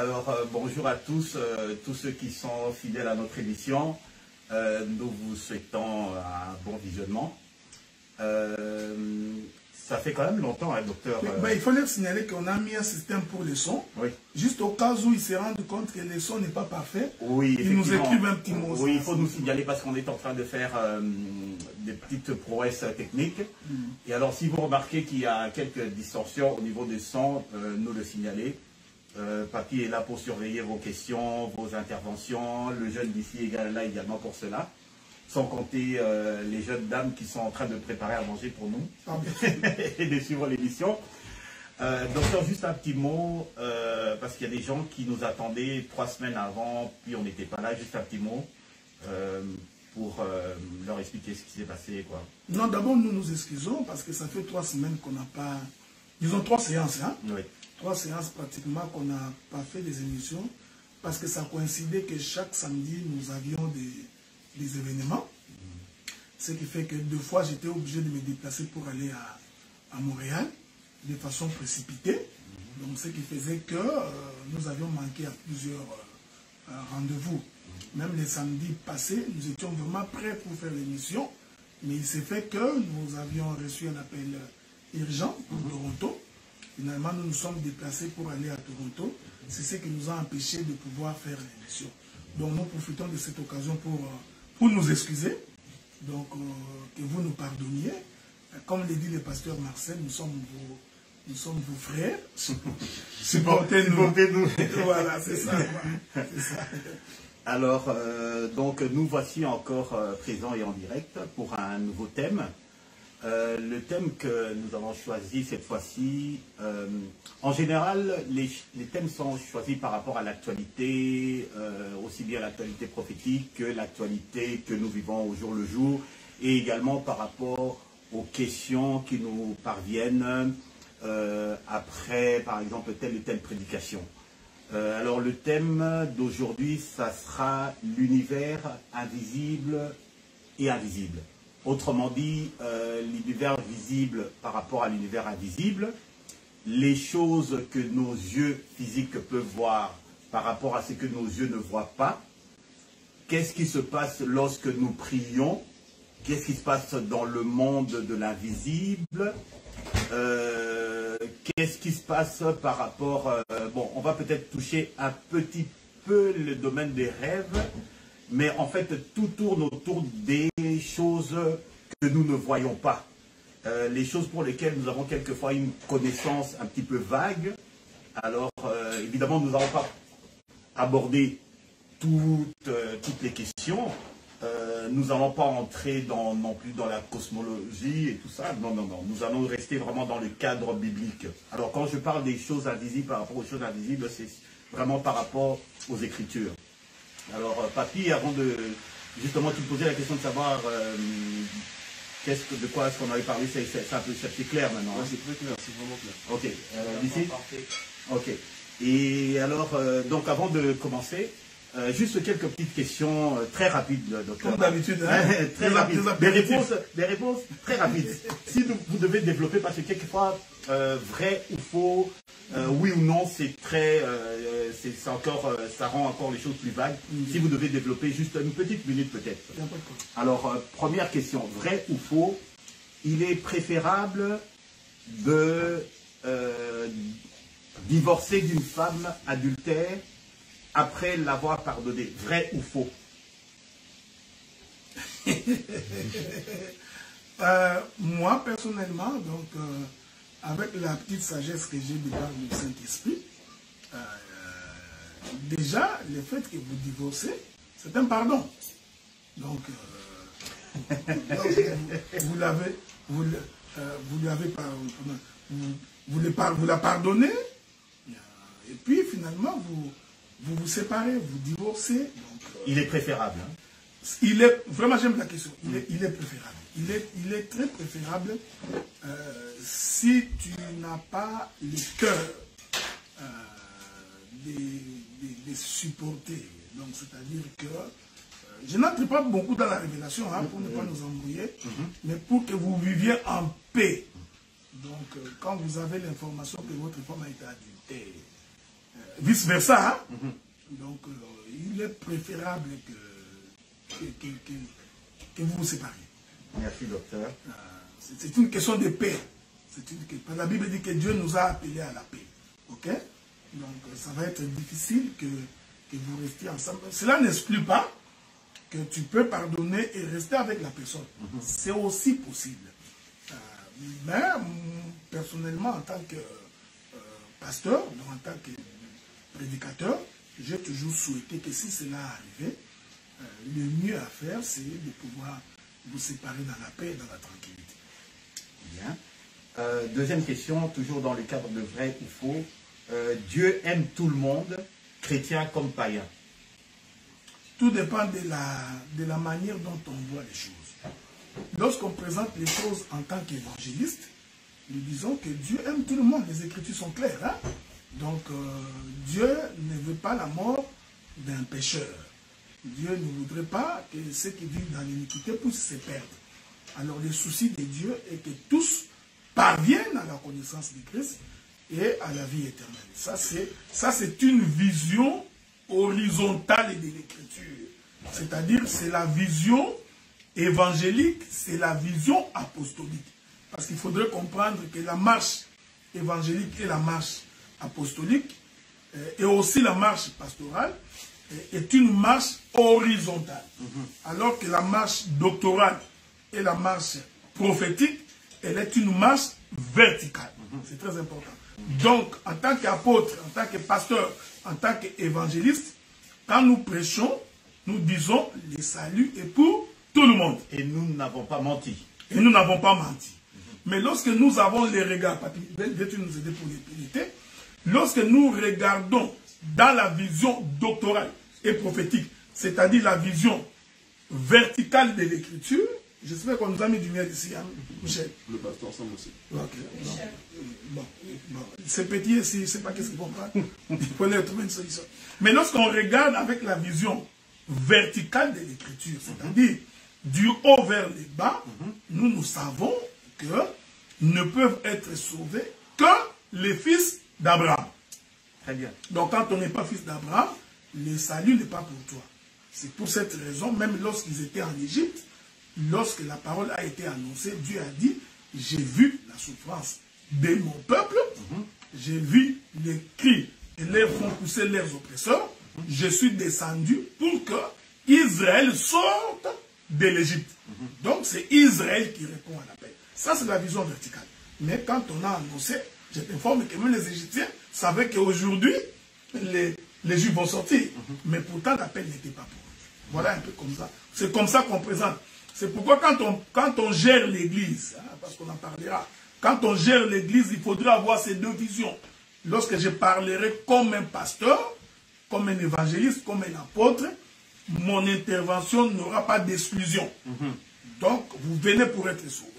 Alors, bonjour à tous, tous ceux qui sont fidèles à notre émission. Nous vous souhaitons un bon visionnement. Ça fait quand même longtemps, hein, docteur. Il fallait signaler qu'on a mis un système pour les sons. Oui. Juste au cas où il s'est rendu compte que les sons n'est pas parfait. Oui, il nous écrivent un petit mot. Oui, il faut nous signaler parce qu'on est en train de faire des petites prouesses techniques. Et alors, si vous remarquez qu'il y a quelques distorsions au niveau des sons, nous le signaler. Papy est là pour surveiller vos questions, vos interventions. Le jeune d'ici est là également pour cela. Sans compter les jeunes dames qui sont en train de préparer à manger pour nous et de suivre l'émission. Docteur, juste un petit mot, parce qu'il y a des gens qui nous attendaient 3 semaines avant, puis on n'était pas là. Juste un petit mot pour leur expliquer ce qui s'est passé, quoi. Non, d'abord, nous nous excusons parce que ça fait 3 semaines qu'on n'a pas... Disons 3 séances, hein. Oui. 3 séances pratiquement qu'on n'a pas fait des émissions parce que ça coïncidait que chaque samedi, nous avions des événements. Ce qui fait que 2 fois, j'étais obligé de me déplacer pour aller à Montréal de façon précipitée. Donc, ce qui faisait que nous avions manqué à plusieurs rendez-vous. Même les samedis passés, nous étions vraiment prêts pour faire l'émission. Mais il s'est fait que nous avions reçu un appel urgent pour Toronto. Finalement, nous nous sommes déplacés pour aller à Toronto. C'est ce qui nous a empêchés de pouvoir faire l'émission. Donc, nous profitons de cette occasion pour nous excuser. Donc, que vous nous pardonniez. Comme le dit le pasteur Marcel, nous sommes vos frères. Supportez-nous. Voilà, c'est ça. Alors, donc, nous voici encore présents et en direct pour un nouveau thème. Le thème que nous avons choisi cette fois-ci, en général, les thèmes sont choisis par rapport à l'actualité, aussi bien l'actualité prophétique que l'actualité que nous vivons au jour le jour, et également par rapport aux questions qui nous parviennent après, par exemple, telle ou telle prédication. Alors, le thème d'aujourd'hui, ça sera l'univers invisible et invisible. Autrement dit, l'univers visible par rapport à l'univers invisible, les choses que nos yeux physiques peuvent voir par rapport à ce que nos yeux ne voient pas, qu'est-ce qui se passe lorsque nous prions, qu'est-ce qui se passe dans le monde de l'invisible, qu'est-ce qui se passe par rapport... bon, on va peut-être toucher un petit peu le domaine des rêves, mais en fait, tout tourne autour des choses que nous ne voyons pas. Les choses pour lesquelles nous avons quelquefois une connaissance un petit peu vague. Alors, évidemment, nous n'allons pas aborder toutes les questions. Nous n'allons pas entrer non plus dans la cosmologie et tout ça. Non, non, non. Nous allons rester vraiment dans le cadre biblique. Alors, quand je parle des choses invisibles par rapport aux choses invisibles, c'est vraiment par rapport aux Écritures. Alors, Papy, avant de justement te poser la question de savoir de quoi est-ce qu'on avait parlé, c'est clair maintenant. Ouais, c'est très clair, c'est vraiment clair. Ok, d'ici. Ok. Et alors, donc avant de commencer, juste quelques petites questions très rapides, docteur. Comme d'habitude, hein. Très rapides. Des réponses très rapides. Si vous devez développer, parce que quelquefois, vrai ou faux, oui ou non, c'est très, ça rend encore les choses plus vagues. Si vous devez développer juste une petite minute peut-être. Alors, première question, vrai ou faux, il est préférable de divorcer d'une femme adultère après l'avoir pardonnée, vrai ou faux? Moi, personnellement, donc, avec la petite sagesse que j'ai de part du Saint-Esprit, déjà, le fait que vous divorcez, c'est un pardon. Donc, vous la pardonnez, et puis finalement, vous vous séparez, vous divorcez. Donc, il est préférable. Hein? Vraiment, j'aime la question. Il est préférable. Il est très préférable si tu n'as pas le cœur de supporter. Donc, c'est-à-dire que je n'entre pas beaucoup dans la révélation hein, pour ne pas nous embrouiller, mais pour que vous viviez en paix. Donc, quand vous avez l'information que votre femme a été adultère, vice-versa. Hein? Donc, il est préférable que vous vous sépariez. Merci, docteur. C'est une question de paix. La Bible dit que Dieu nous a appelés à la paix. Ok? Donc, ça va être difficile que vous restiez ensemble. Cela n'exclut pas que tu peux pardonner et rester avec la personne. C'est aussi possible. Mais, personnellement, en tant que pasteur, en tant que prédicateur, j'ai toujours souhaité que si cela arrivait, le mieux à faire, c'est de pouvoir vous séparer dans la paix et dans la tranquillité. Bien. Deuxième question, toujours dans le cadre de vrai ou faux. Dieu aime tout le monde, chrétien comme païen. Tout dépend de la manière dont on voit les choses. Lorsqu'on présente les choses en tant qu'évangéliste, nous disons que Dieu aime tout le monde. Les Écritures sont claires. Hein? Donc, Dieu ne veut pas la mort d'un pécheur. Dieu ne voudrait pas que ceux qui vivent dans l'iniquité puissent se perdre. Alors, le souci de Dieu est que tous parviennent à la connaissance de Christ et à la vie éternelle. Ça, c'est une vision horizontale de l'Écriture. C'est-à-dire, c'est la vision évangélique, c'est la vision apostolique. Parce qu'il faudrait comprendre que la marche évangélique et la marche apostolique, et aussi la marche pastorale, est une marche horizontale. Alors que la marche doctorale et la marche prophétique, elle est une marche verticale. C'est très important. Donc, en tant qu'apôtre, en tant que pasteur, en tant qu'évangéliste, quand nous prêchons, nous disons le salut est pour tout le monde. Et nous n'avons pas menti. Et nous n'avons pas menti. Mais lorsque nous avons les regards, Dieu nous aider pour l'épilité, lorsque nous regardons dans la vision doctorale et prophétique, c'est-à-dire la vision verticale de l'écriture, j'espère qu'on nous a mis du mien ici, hein, Michel. Le pasteur ensemble aussi. Okay. Bon. C'est petit ici, c'est pas qu'est-ce qu'il comprend. Il faut trouver une solution. Mais lorsqu'on regarde avec la vision verticale de l'écriture, c'est-à-dire du haut vers le bas, nous savons que ne peuvent être sauvés que les fils d'Abraham. Très bien. Donc quand on n'est pas fils d'Abraham, le salut n'est pas pour toi. C'est pour cette raison, même lorsqu'ils étaient en Égypte, lorsque la parole a été annoncée, Dieu a dit, j'ai vu la souffrance de mon peuple, j'ai vu les cris et les font pousser leurs oppresseurs, je suis descendu pour que Israël sorte de l'Égypte. Donc c'est Israël qui répond à l'appel. Ça c'est la vision verticale. Mais quand on a annoncé, je t'informe que même les Égyptiens savaient qu'aujourd'hui, les Juifs vont sortir. Mais pourtant l'appel n'était pas pour eux. Voilà un peu comme ça. C'est comme ça qu'on présente. C'est pourquoi quand on gère l'église, hein, parce qu'on en parlera, quand on gère l'église, il faudra avoir ces deux visions. Lorsque je parlerai comme un pasteur, comme un évangéliste, comme un apôtre, mon intervention n'aura pas d'exclusion. Donc, vous venez pour être sauvé.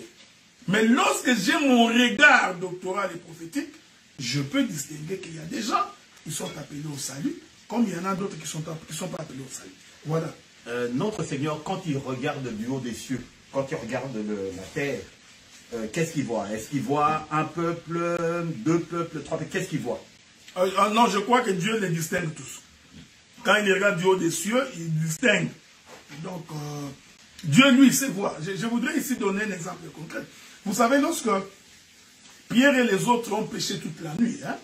Mais lorsque j'ai mon regard doctoral et prophétique, je peux distinguer qu'il y a des gens qui sont appelés au salut, comme il y en a d'autres qui ne sont pas appelés au salut. Voilà. Notre Seigneur, quand il regarde du haut des cieux, quand il regarde la terre, qu'est-ce qu'il voit? Est-ce qu'il voit un peuple, deux peuples, trois peuples? Qu'est-ce qu'il voit? Non, je crois que Dieu les distingue tous. Quand il regarde du haut des cieux, il distingue. Donc, Dieu, lui, sait voir. Je voudrais ici donner un exemple concret. Vous savez, lorsque Pierre et les autres ont pêché toute la nuit, hein,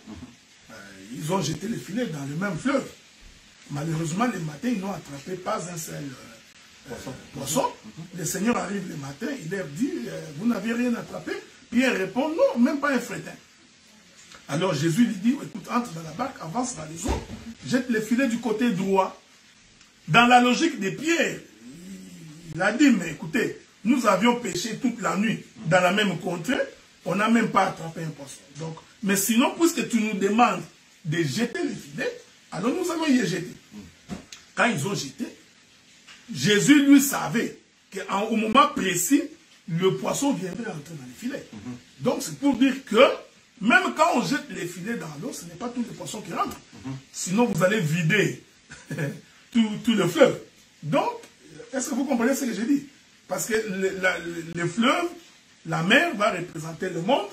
ils ont jeté les filets dans le même fleuve. Malheureusement, le matin, ils n'ont attrapé pas un seul poisson. Le Seigneur arrive le matin, il leur dit, vous n'avez rien attrapé. Pierre répond, non, même pas un frétin. Alors Jésus lui dit, écoute, entre dans la barque, avance dans les eaux, jette les filets du côté droit. Dans la logique de Pierre, il a dit, mais écoutez, nous avions pêché toute la nuit dans la même contrée, on n'a même pas attrapé un poisson. Donc, mais sinon, puisque tu nous demandes de jeter les filets, alors nous allons y jeter. Quand ils ont jeté, Jésus lui savait qu'au moment précis, le poisson viendrait entrer dans les filets. Donc c'est pour dire que même quand on jette les filets dans l'eau, ce n'est pas tous les poissons qui rentrent. Sinon vous allez vider tout le fleuve. Donc, est-ce que vous comprenez ce que je dis? Parce que le fleuve, la mer va représenter le monde,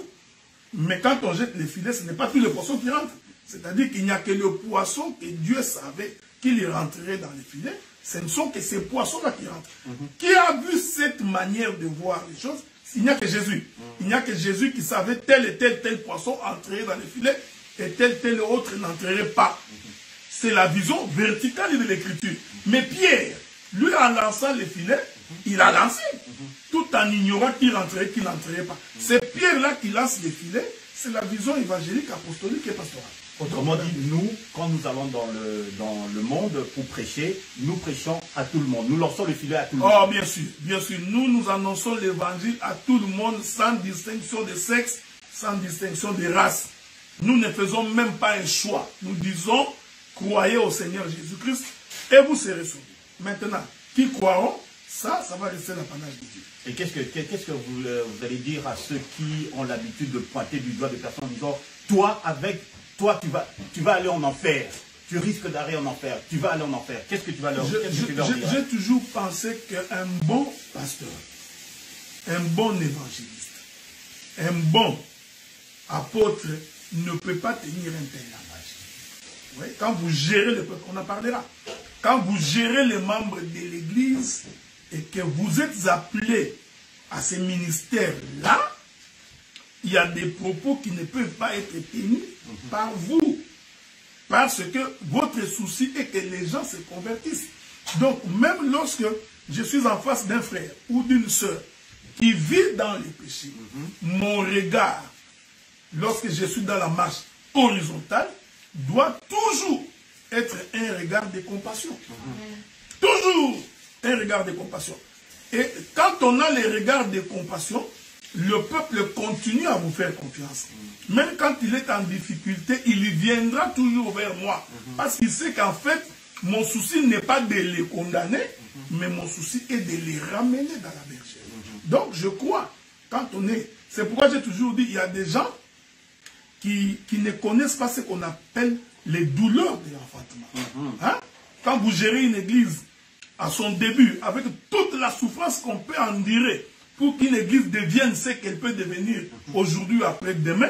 mais quand on jette les filets, ce n'est pas tous les poissons qui rentrent. C'est-à-dire qu'il n'y a que le poisson que Dieu savait qu'il rentrerait dans les filets. Ce ne sont que ces poissons-là qui rentrent. Qui a vu cette manière de voir les choses? Il n'y a que Jésus. Il n'y a que Jésus qui savait tel et tel poisson entrerait dans les filets et tel autre n'entrerait pas. C'est la vision verticale de l'écriture. Mais Pierre, lui, en lançant les filets, il a lancé, tout en ignorant qu'il rentrerait, qu'il n'entrerait pas. C'est Pierre-là qui lance les filets, c'est la vision évangélique, apostolique et pastorale. Autrement dit, nous, quand nous allons dans le monde pour prêcher, nous prêchons à tout le monde. Nous lançons le filet à tout le monde. Oh, bien sûr, bien sûr. Nous annonçons l'évangile à tout le monde, sans distinction de sexe, sans distinction de race. Nous ne faisons même pas un choix. Nous disons, croyez au Seigneur Jésus-Christ et vous serez sauvés. Maintenant, qui croiront, ça va rester l'apanage de Dieu. Et qu'est-ce que vous allez dire à ceux qui ont l'habitude de pointer du doigt des personnes en disant, toi, tu vas aller en enfer, tu risques d'aller en enfer, tu vas aller en enfer. Qu'est-ce que tu vas leur dire? J'ai toujours pensé qu'un bon pasteur, un bon évangéliste, un bon apôtre ne peut pas tenir un tel langage. Oui, quand vous gérez le peuple, on en parlera. Quand vous gérez les membres de l'Église et que vous êtes appelés à ces ministères-là, il y a des propos qui ne peuvent pas être tenus par vous. Parce que votre souci est que les gens se convertissent. Donc, même lorsque je suis en face d'un frère ou d'une sœur qui vit dans les péchés, mon regard, lorsque je suis dans la marche horizontale, doit toujours être un regard de compassion. Toujours un regard de compassion. Et quand on a les regards de compassion, le peuple continue à vous faire confiance. Même quand il est en difficulté, il viendra toujours vers moi. Parce qu'il sait qu'en fait, mon souci n'est pas de les condamner, mais mon souci est de les ramener dans la bergère. Donc je crois, quand on est... C'est pourquoi j'ai toujours dit, il y a des gens qui ne connaissent pas ce qu'on appelle les douleurs de l'enfantement. Hein? Quand vous gérez une église à son début, avec toute la souffrance qu'on peut endurer, pour qu'une église devienne ce qu'elle peut devenir aujourd'hui, après-demain,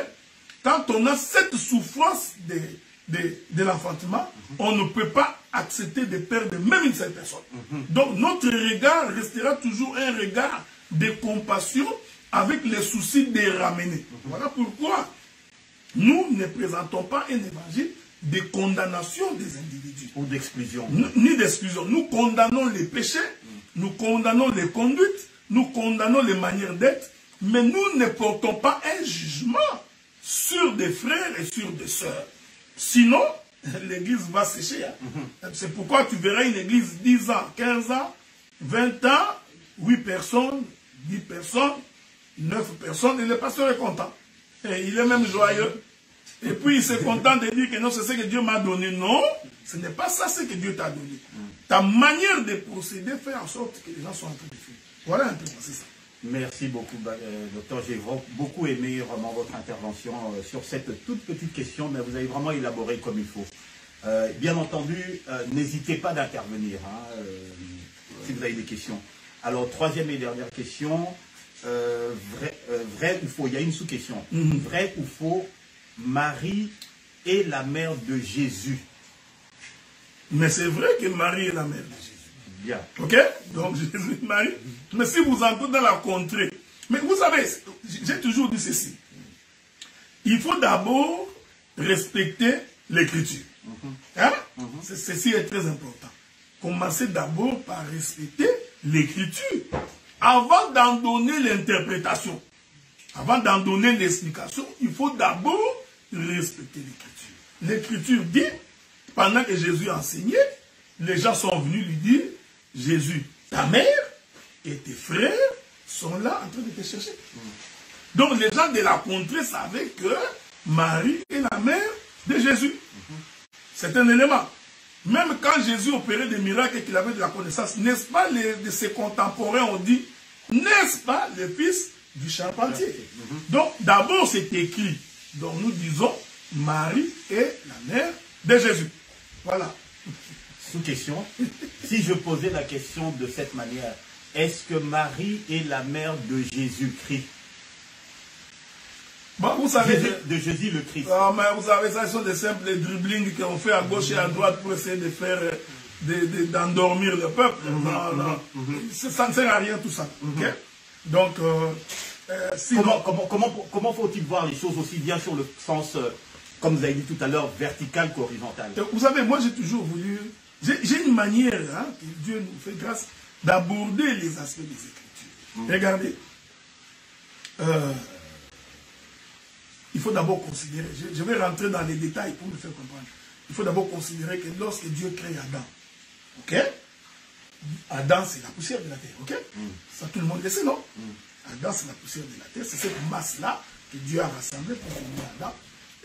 quand on a cette souffrance de l'enfantement, on ne peut pas accepter de perdre même une seule personne. Donc notre regard restera toujours un regard de compassion avec les soucis de ramener. Voilà pourquoi nous ne présentons pas un évangile de condamnation des individus. Ou d'exclusion. Ni d'exclusion. Nous condamnons les péchés, nous condamnons les conduites, nous condamnons les manières d'être, mais nous ne portons pas un jugement sur des frères et sur des sœurs. Sinon, l'église va sécher. C'est pourquoi tu verras une église 10 ans, 15 ans, 20 ans, 8 personnes, 10 personnes, 9 personnes, et le pasteur est content. Et il est même joyeux. Et puis il est content de dire que non, c'est ce que Dieu m'a donné. Non, ce n'est pas ça ce que Dieu t'a donné. Ta manière de procéder fait en sorte que les gens soient en train de faire. Voilà un peu, c'est ça. Merci beaucoup, docteur. J'ai beaucoup aimé vraiment votre intervention sur cette toute petite question, mais vous avez vraiment élaboré comme il faut. Bien entendu, n'hésitez pas d'intervenir si vous avez des questions. Alors, troisième et dernière question, vrai ou faux? Il y a une sous-question. Vrai ou faux, Marie est la mère de Jésus? Mais c'est vrai que Marie est la mère de Jésus. Bien. Ok? Donc Jésus, Marie. Mais si vous entrez dans la contrée, mais vous savez, j'ai toujours dit ceci. Il faut d'abord respecter l'écriture. Hein? Ceci est très important. Commencez d'abord par respecter l'écriture avant d'en donner l'interprétation. Avant d'en donner l'explication, il faut d'abord respecter l'écriture. L'écriture dit, pendant que Jésus enseignait, les gens sont venus lui dire, Jésus, ta mère et tes frères sont là en train de te chercher. Donc les gens de la contrée savaient que Marie est la mère de Jésus. C'est un élément. Même quand Jésus opérait des miracles et qu'il avait de la connaissance, n'est-ce pas, de ses contemporains ont dit, n'est-ce pas le fils du charpentier? Donc d'abord c'est écrit. Donc nous disons, Marie est la mère de Jésus. Voilà. Sous-question. Si je posais la question de cette manière, est-ce que Marie est la mère de Jésus-Christ? Bon, vous savez, de Jésus le Christ. Ah, mais vous savez, ça, ce sont des simples dribblings qu'on fait à gauche et à droite pour essayer de faire, d'endormir le peuple. Ça ne sert à rien tout ça. Okay? Donc, sinon, comment faut-il voir les choses aussi bien sur le sens, comme vous avez dit tout à l'heure, vertical qu'horizontal? Vous savez, moi j'ai toujours voulu, j'ai une manière, hein, que Dieu nous fait grâce, d'aborder les aspects des Écritures. Regardez. Il faut d'abord considérer, je vais rentrer dans les détails pour me faire comprendre. Il faut d'abord considérer que lorsque Dieu crée Adam, ok? Adam, c'est la poussière de la terre, ok? Ça, tout le monde le sait, non? Adam, c'est la poussière de la terre. C'est cette masse-là que Dieu a rassemblée pour former Adam.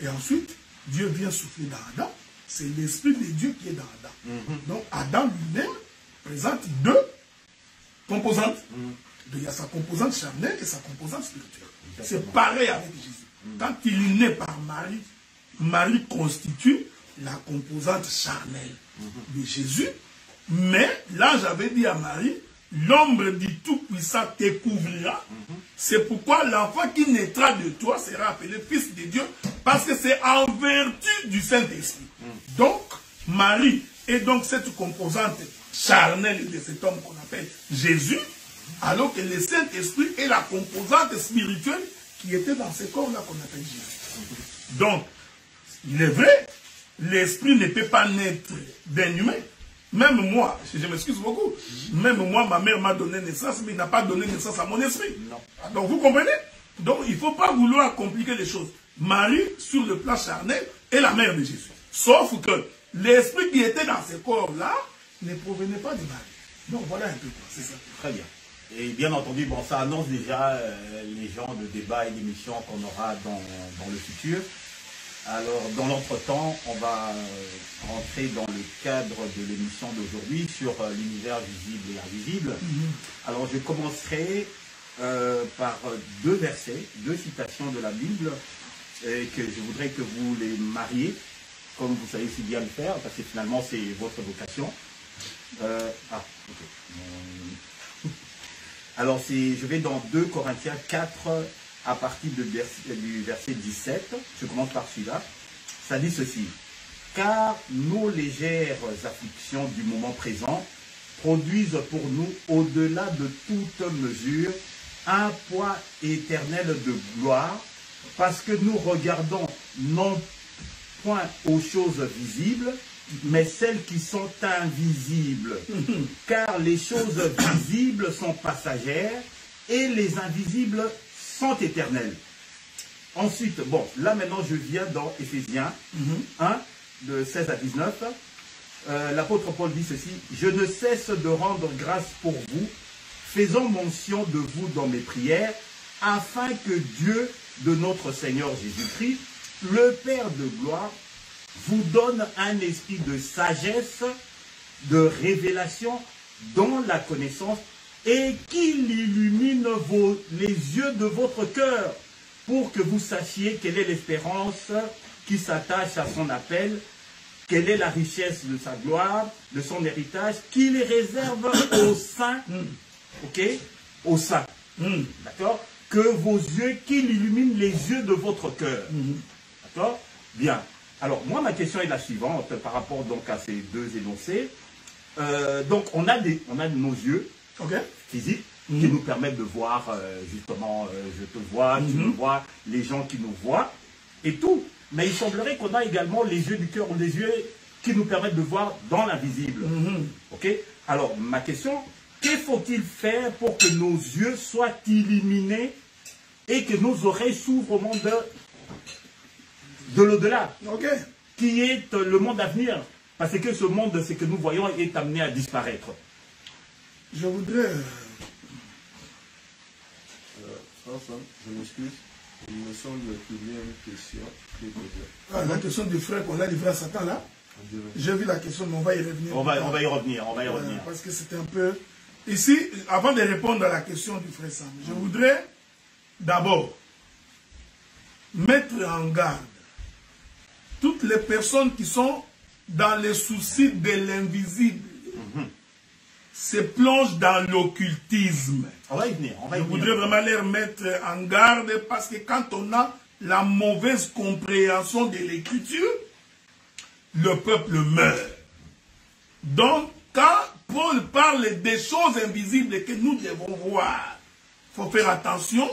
Et ensuite, Dieu vient souffler dans Adam. C'est l'esprit de Dieu qui est dans Adam. Donc, Adam lui-même présente deux composantes. Il y a sa composante charnelle et sa composante spirituelle. C'est pareil avec Jésus. Quand il est né par Marie, Marie constitue la composante charnelle de Jésus. Mais là, j'avais dit à Marie, l'ombre du Tout-Puissant te couvrira. C'est pourquoi l'enfant qui naîtra de toi sera appelé Fils de Dieu, parce que c'est en vertu du Saint-Esprit. Donc, Marie est donc cette composante charnelle de cet homme qu'on appelle Jésus, alors que le Saint-Esprit est la composante spirituelle qui était dans ce corps-là qu'on appelle Jésus. Donc, il est vrai, l'esprit ne peut pas naître d'un humain. Même moi, je m'excuse beaucoup, même moi, ma mère m'a donné naissance, mais il n'a pas donné naissance à mon esprit. Non. Donc, vous comprenez? Donc, il ne faut pas vouloir compliquer les choses. Marie, sur le plan charnel, est la mère de Jésus. Sauf que l'esprit qui était dans ce corps-là ne provenait pas de Marie. Donc, voilà un peu quoi, c'est ça. Très bien. Et bien entendu, bon, ça annonce déjà les genres de débats et d'émissions qu'on aura dans le futur. Alors, dans l'entretemps, on va rentrer dans le cadre de l'émission d'aujourd'hui sur l'univers visible et invisible. Alors, je commencerai par deux versets, deux citations de la Bible, et que je voudrais que vous les mariez, comme vous savez si bien le faire, parce que finalement, c'est votre vocation. Alors, je vais dans 2 Corinthiens 4, à partir du verset 17. Je commence par celui-là. Ça dit ceci. Car nos légères afflictions du moment présent produisent pour nous, au-delà de toute mesure, un poids éternel de gloire, parce que nous regardons non point aux choses visibles, mais celles qui sont invisibles. Car les choses visibles sont passagères et les invisibles sont éternelles. Ensuite, bon, là maintenant je viens dans Éphésiens 1, de 16 à 19. L'apôtre Paul dit ceci. Je ne cesse de rendre grâce pour vous, faisant mention de vous dans mes prières, afin que Dieu de notre Seigneur Jésus-Christ, le Père de gloire, vous donne un esprit de sagesse, de révélation dans la connaissance et qu'il illumine les yeux de votre cœur pour que vous sachiez quelle est l'espérance qui s'attache à son appel, quelle est la richesse de sa gloire, de son héritage, qu'il réserve aux saints, ok, aux saints, d'accord, que vos yeux, qu'il illumine les yeux de votre cœur, d'accord, bien. Alors, moi, ma question est la suivante, par rapport donc à ces deux énoncés. Donc, on a nos yeux physiques qui nous permettent de voir, justement, je te vois, tu me vois, les gens qui nous voient, et tout. Mais il semblerait qu'on a également les yeux du cœur, ou les yeux qui nous permettent de voir dans l'invisible. Ok? Alors, ma question, que faut-il faire pour que nos yeux soient illuminés et que nos oreilles s'ouvrent au monde de l'au-delà, qui est le monde à venir, parce que ce monde, ce que nous voyons, est amené à disparaître. Je voudrais... je m'excuse, il me semble qu'il y a une question qui est posée. La question du frère qu'on a livré à Satan, là, j'ai vu la question, mais on va y revenir. On va y revenir, parce que c'était un peu... Ici, avant de répondre à la question du frère Sam, je voudrais d'abord mettre en garde toutes les personnes qui sont dans les soucis de l'invisible, se plongent dans l'occultisme. On va y venir, Je voudrais vraiment les mettre en garde parce que quand on a la mauvaise compréhension de l'écriture, le peuple meurt. Donc, quand Paul parle des choses invisibles que nous devons voir, il faut faire attention.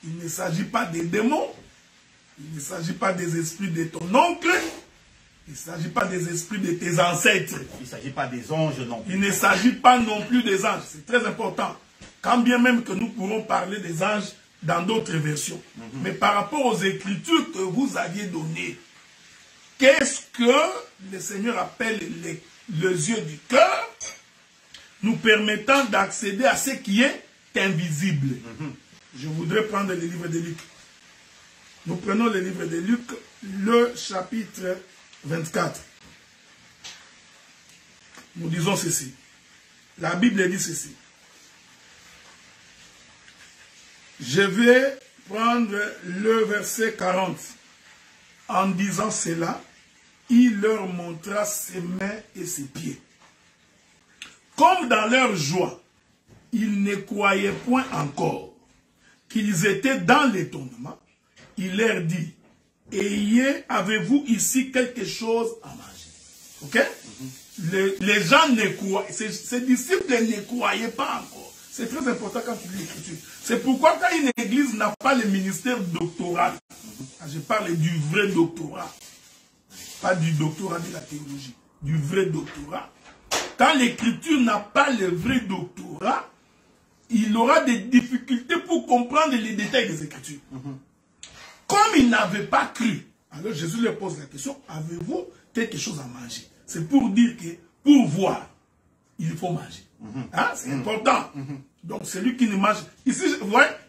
Il ne s'agit pas des démons, il ne s'agit pas des esprits de ton oncle, il ne s'agit pas des esprits de tes ancêtres. Il ne s'agit pas des anges non plus. Il ne s'agit pas non plus des anges. C'est très important. Quand bien même que nous pourrons parler des anges dans d'autres versions. Mais par rapport aux écritures que vous aviez données, qu'est-ce que le Seigneur appelle les yeux du cœur, nous permettant d'accéder à ce qui est invisible. Je voudrais prendre le livre de Luc. Nous prenons le livre de Luc, le chapitre 24. Nous disons ceci. La Bible dit ceci. Je vais prendre le verset 40. En disant cela, il leur montra ses mains et ses pieds. Comme dans leur joie, ils ne croyaient point encore qu'ils étaient dans l'étonnement, il leur dit, avez-vous ici quelque chose à manger? Ok? Les gens ne croyaient, ces disciples ne croyaient pas encore. C'est très important quand tu lis l'écriture. C'est pourquoi quand une église n'a pas le ministère doctoral, je parle du vrai doctorat, pas du doctorat de la théologie, du vrai doctorat. Quand l'écriture n'a pas le vrai doctorat, il aura des difficultés pour comprendre les détails des écritures. Comme il n'avait pas cru, alors Jésus leur pose la question, avez-vous quelque chose à manger? C'est pour dire que pour voir, il faut manger. Hein? C'est important. Donc celui qui ne mange... Ici,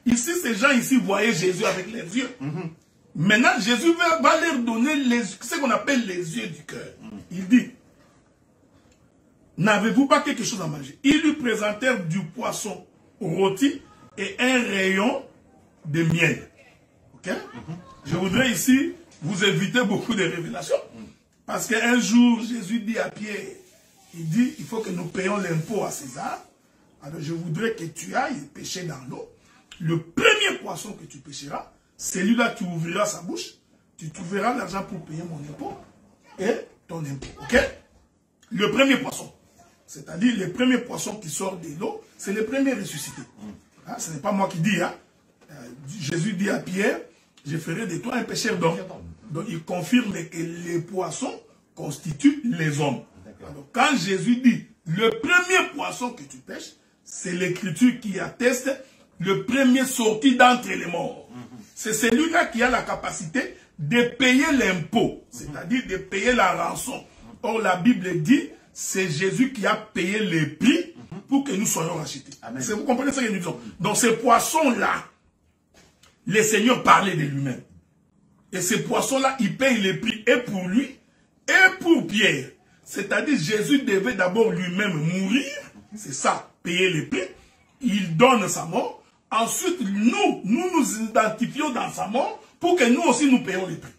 ici, ces gens ici voyaient Jésus avec leurs yeux. Maintenant, Jésus va leur donner ce qu'on appelle les yeux du cœur. Il dit, n'avez-vous pas quelque chose à manger? Ils lui présentèrent du poisson rôti et un rayon de miel. Ok? Je voudrais ici vous éviter beaucoup de révélations. Parce qu'un jour, Jésus dit à Pierre, il dit, il faut que nous payions l'impôt à César. Alors je voudrais que tu ailles pêcher dans l'eau. Le premier poisson que tu pêcheras, celui-là, tu ouvriras sa bouche, tu trouveras l'argent pour payer mon impôt et ton impôt. Ok? Le premier poisson. C'est-à-dire le premier poisson qui sort de l'eau, c'est le premier ressuscité. Hein, ce n'est pas moi qui dis. Hein. Jésus dit à Pierre, je ferai de toi un pêcheur d'hommes. Donc il confirme que les poissons constituent les hommes. Alors quand Jésus dit, le premier poisson que tu pêches, c'est l'écriture qui atteste le premier sorti d'entre les morts. C'est celui-là qui a la capacité de payer l'impôt, c'est-à-dire de payer la rançon. Or la Bible dit, c'est Jésus qui a payé les prix pour que nous soyons rachetés. Vous comprenez ce que nous disons? Donc ces poissons-là, le Seigneur parlait de lui-même. Et ces poissons-là, ils payent les prix et pour lui et pour Pierre. C'est-à-dire Jésus devait d'abord lui-même mourir, c'est ça, payer les prix. Il donne sa mort. Ensuite, nous identifions dans sa mort pour que nous aussi nous payons les prix.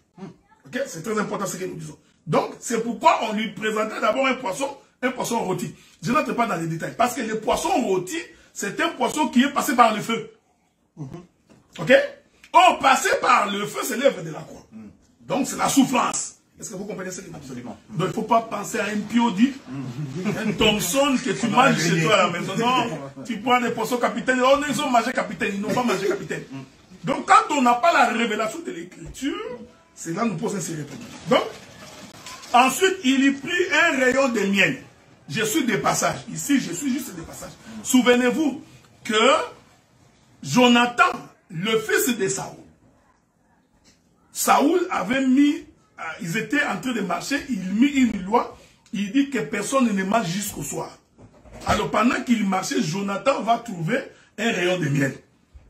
Okay? C'est très important ce que nous disons. Donc, c'est pourquoi on lui présentait d'abord un poisson rôti. Je n'entre pas dans les détails. Parce que le poisson rôti, c'est un poisson qui est passé par le feu. Ok? Or, passer par le feu, c'est l'œuvre de la croix. Donc, c'est la souffrance. Est-ce que vous comprenez ce que je dis? Absolument. Donc, il ne faut pas penser à un Piodi, un Thompson que tu manges chez toi à la maison. Non, tu prends des poissons capitaines. Oh, non, ils ont mangé capitaine. Ils n'ont pas mangé capitaine. Donc, quand on n'a pas la révélation de l'écriture, c'est là que nous posons ces réponses. Donc, ensuite, il y prit un rayon de miel. Je suis des passages. Ici, je suis juste des passages. Souvenez-vous que Jonathan, le fils de Saoul, Saoul avait mis, ils étaient en train de marcher, il mit une loi, il dit que personne ne mange jusqu'au soir. Alors pendant qu'il marchait, Jonathan va trouver un rayon de miel.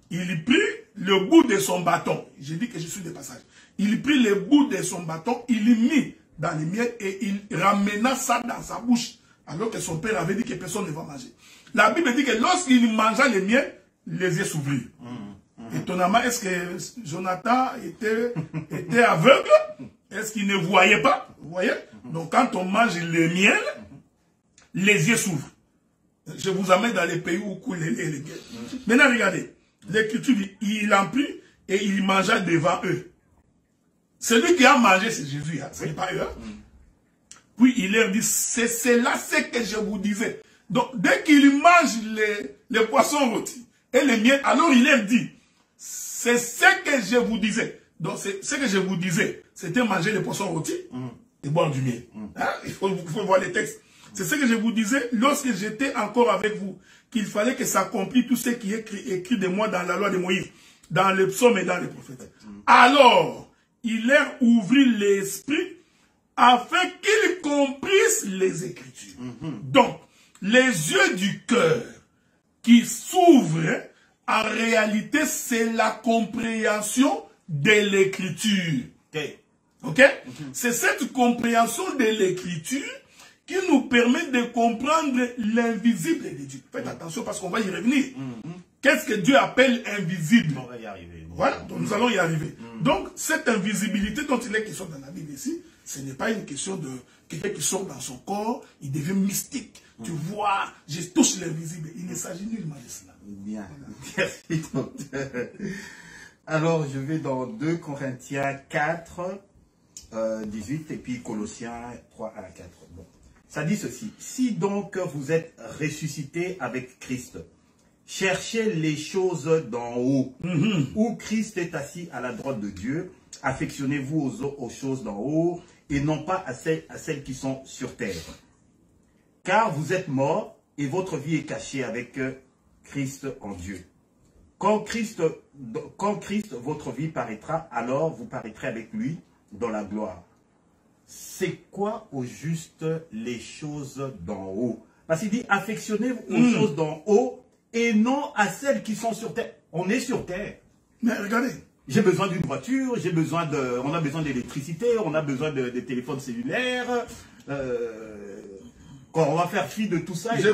Il prit le bout de son bâton. J'ai dit que je suis des passages. Il prit le bout de son bâton, il le mit dans le miel et il ramena ça dans sa bouche. Alors que son père avait dit que personne ne va manger. La Bible dit que lorsqu'il mangea le miel, les yeux s'ouvrirent. Étonnamment, est-ce que Jonathan était aveugle? Est-ce qu'il ne voyait pas? Vous voyez? Donc quand on mange le miel, les yeux s'ouvrent. Je vous amène dans les pays où coule les miel. Maintenant, regardez. L'Écriture dit, il en prit et il mangea devant eux. Celui qui a mangé, c'est Jésus, hein, ce n'est pas eux. Hein. Puis il leur dit, c'est cela ce que je vous disais. Donc, dès qu'il mange les poissons rôtis et les miels, alors il leur dit, c'est ce que je vous disais. Donc, ce que je vous disais, c'était manger les poissons rôtis et boire du miel. Hein? Il faut voir les textes. C'est ce que je vous disais lorsque j'étais encore avec vous, qu'il fallait que s'accomplisse tout ce qui est écrit de moi dans la loi de Moïse, dans les psaumes et dans les prophètes. Alors, il leur ouvrit l'esprit afin qu'ils comprissent les Écritures. Donc, les yeux du cœur qui s'ouvrent, en réalité, c'est la compréhension de l'Écriture. Ok? C'est cette compréhension de l'Écriture qui nous permet de comprendre l'invisible de Dieu. Faites attention parce qu'on va y revenir. Qu'est-ce que Dieu appelle invisible? On va y arriver. Voilà, donc nous allons y arriver. Donc, cette invisibilité dont il est question dans la Bible ici, ce n'est pas une question de quelqu'un qui sort dans son corps, il devient mystique. Tu vois, je touche l'invisible. Il ne s'agit nullement de cela. Bien, merci docteur. Alors, je vais dans 2 Corinthiens 4, 18 et puis Colossiens 3 à 4. Bon. Ça dit ceci. Si donc vous êtes ressuscité avec Christ, cherchez les choses d'en haut, où Christ est assis à la droite de Dieu. Affectionnez-vous aux choses d'en haut et non pas à celles qui sont sur terre. Car vous êtes morts et votre vie est cachée avec Christ en Dieu. Quand Christ, votre vie paraîtra, alors vous paraîtrez avec lui dans la gloire. C'est quoi au juste les choses d'en haut? Parce qu'il dit affectionnez-vous aux choses d'en haut et non à celles qui sont sur terre. On est sur terre. Mais regardez. J'ai besoin d'une voiture, on a besoin d'électricité, on a besoin de téléphones cellulaires. Quand on va faire fi de tout ça. Je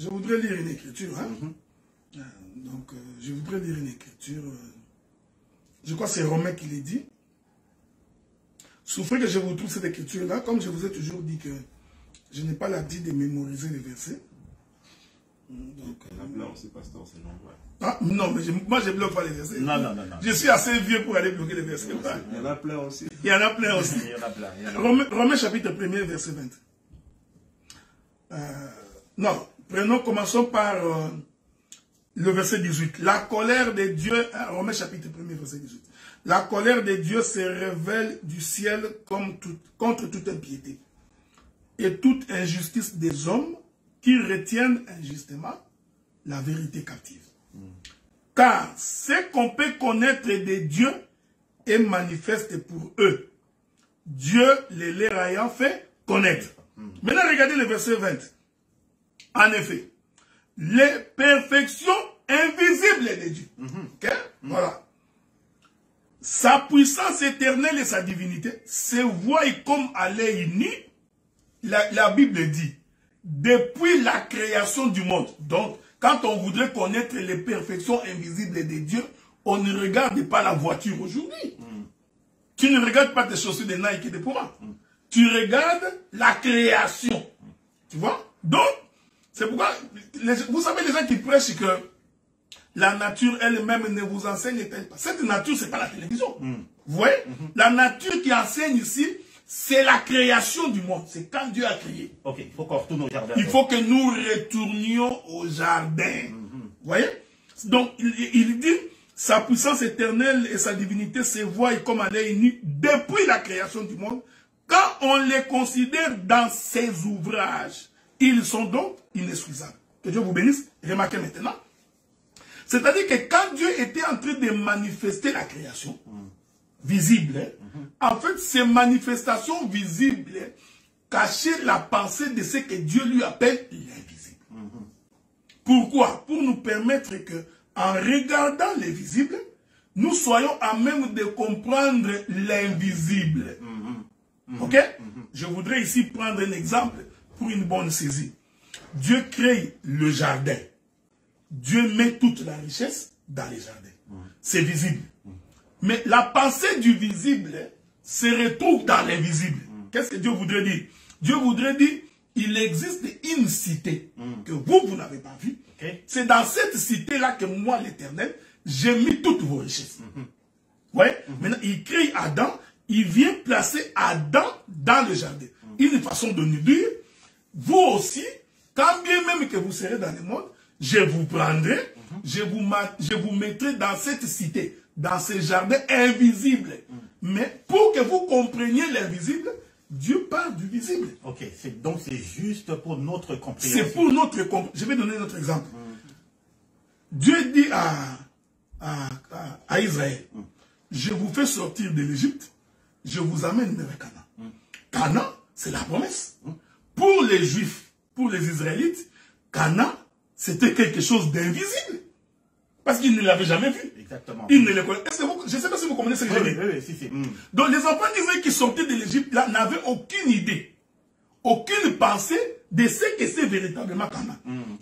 voudrais lire une écriture. Hein? Donc, je voudrais lire une écriture. Je crois que c'est Romain qui l'a dit. Souffrez que je vous trouve cette écriture-là, comme je vous ai toujours dit que je n'ai pas l'habitude de mémoriser les versets. Donc, il y en a plein aussi, pasteur, c'est nombreux. Ah, non, mais moi je ne bloque pas les versets. Non. Je suis assez vieux pour aller bloquer les versets. Il y en a plein aussi. Il y en a plein aussi. Romains chapitre 1er, verset 20. Commençons par le verset 18. La colère de Dieu, Romains chapitre 1er, verset 18. La colère de Dieu se révèle du ciel contre toute impiété et toute injustice des hommes qui retiennent injustement la vérité captive. Car ce qu'on peut connaître de Dieu est manifeste pour eux. Dieu les leur ayant fait connaître. Maintenant, regardez le verset 20. En effet, les perfections invisibles de Dieu. Okay? Voilà. Sa puissance éternelle et sa divinité se voient comme à l'œil nu. La Bible dit, depuis la création du monde. Donc, quand on voudrait connaître les perfections invisibles de Dieu, on ne regarde pas la voiture aujourd'hui. Tu ne regardes pas tes chaussures de Nike et de Puma. Tu regardes la création. Tu vois? Donc, c'est pourquoi, vous savez, les gens qui prêchent que la nature elle-même ne vous enseigne-t-elle pas. Cette nature, ce n'est pas la télévision. Vous voyez? La nature qui enseigne ici, c'est la création du monde. C'est quand Dieu a créé. Ok, il faut qu'on retourne au jardin. Il faut que nous retournions au jardin. Vous voyez? Donc, il dit, sa puissance éternelle et sa divinité se voient comme à l'œil nu depuis la création du monde. Quand on les considère dans ses ouvrages, ils sont donc inexcusables. Que Dieu vous bénisse. Remarquez maintenant. C'est-à-dire que quand Dieu était en train de manifester la création, visible, en fait, ces manifestations visibles cachaient la pensée de ce que Dieu lui appelle l'invisible. Pourquoi? Pour nous permettre que, en regardant les visibles, nous soyons à même de comprendre l'invisible. Ok? Je voudrais ici prendre un exemple pour une bonne saisie. Dieu crée le jardin. Dieu met toute la richesse dans les jardins. C'est visible. Mais la pensée du visible se retrouve dans l'invisible. Qu'est-ce que Dieu voudrait dire? Dieu voudrait dire, il existe une cité que vous n'avez pas vue. C'est dans cette cité-là que moi, l'Éternel, j'ai mis toutes vos richesses. Ouais. Maintenant, il crée Adam, il vient placer Adam dans le jardin. Une façon de nous dire, vous aussi, quand bien même que vous serez dans le monde, je vous prendrai, je vous mettrai dans cette cité, dans ce jardin invisible. Mais pour que vous compreniez l'invisible, Dieu parle du visible. Ok, donc c'est juste pour notre compréhension. C'est pour notre compréhension. Je vais donner un autre exemple. Dieu dit à Israël, je vous fais sortir de l'Égypte, je vous amène vers Canaan. Canaan, c'est la promesse. Pour les Juifs, pour les Israélites, Canaan, c'était quelque chose d'invisible. Parce qu'ils ne l'avaient jamais vu. Exactement. Ils ne le connaissaient. Je ne sais pas si vous connaissez ce que je dis. Oui, si. Donc les enfants d'Israël qui sortaient de l'Égypte là n'avaient aucune idée, aucune pensée de ce que c'est véritablement Canaan.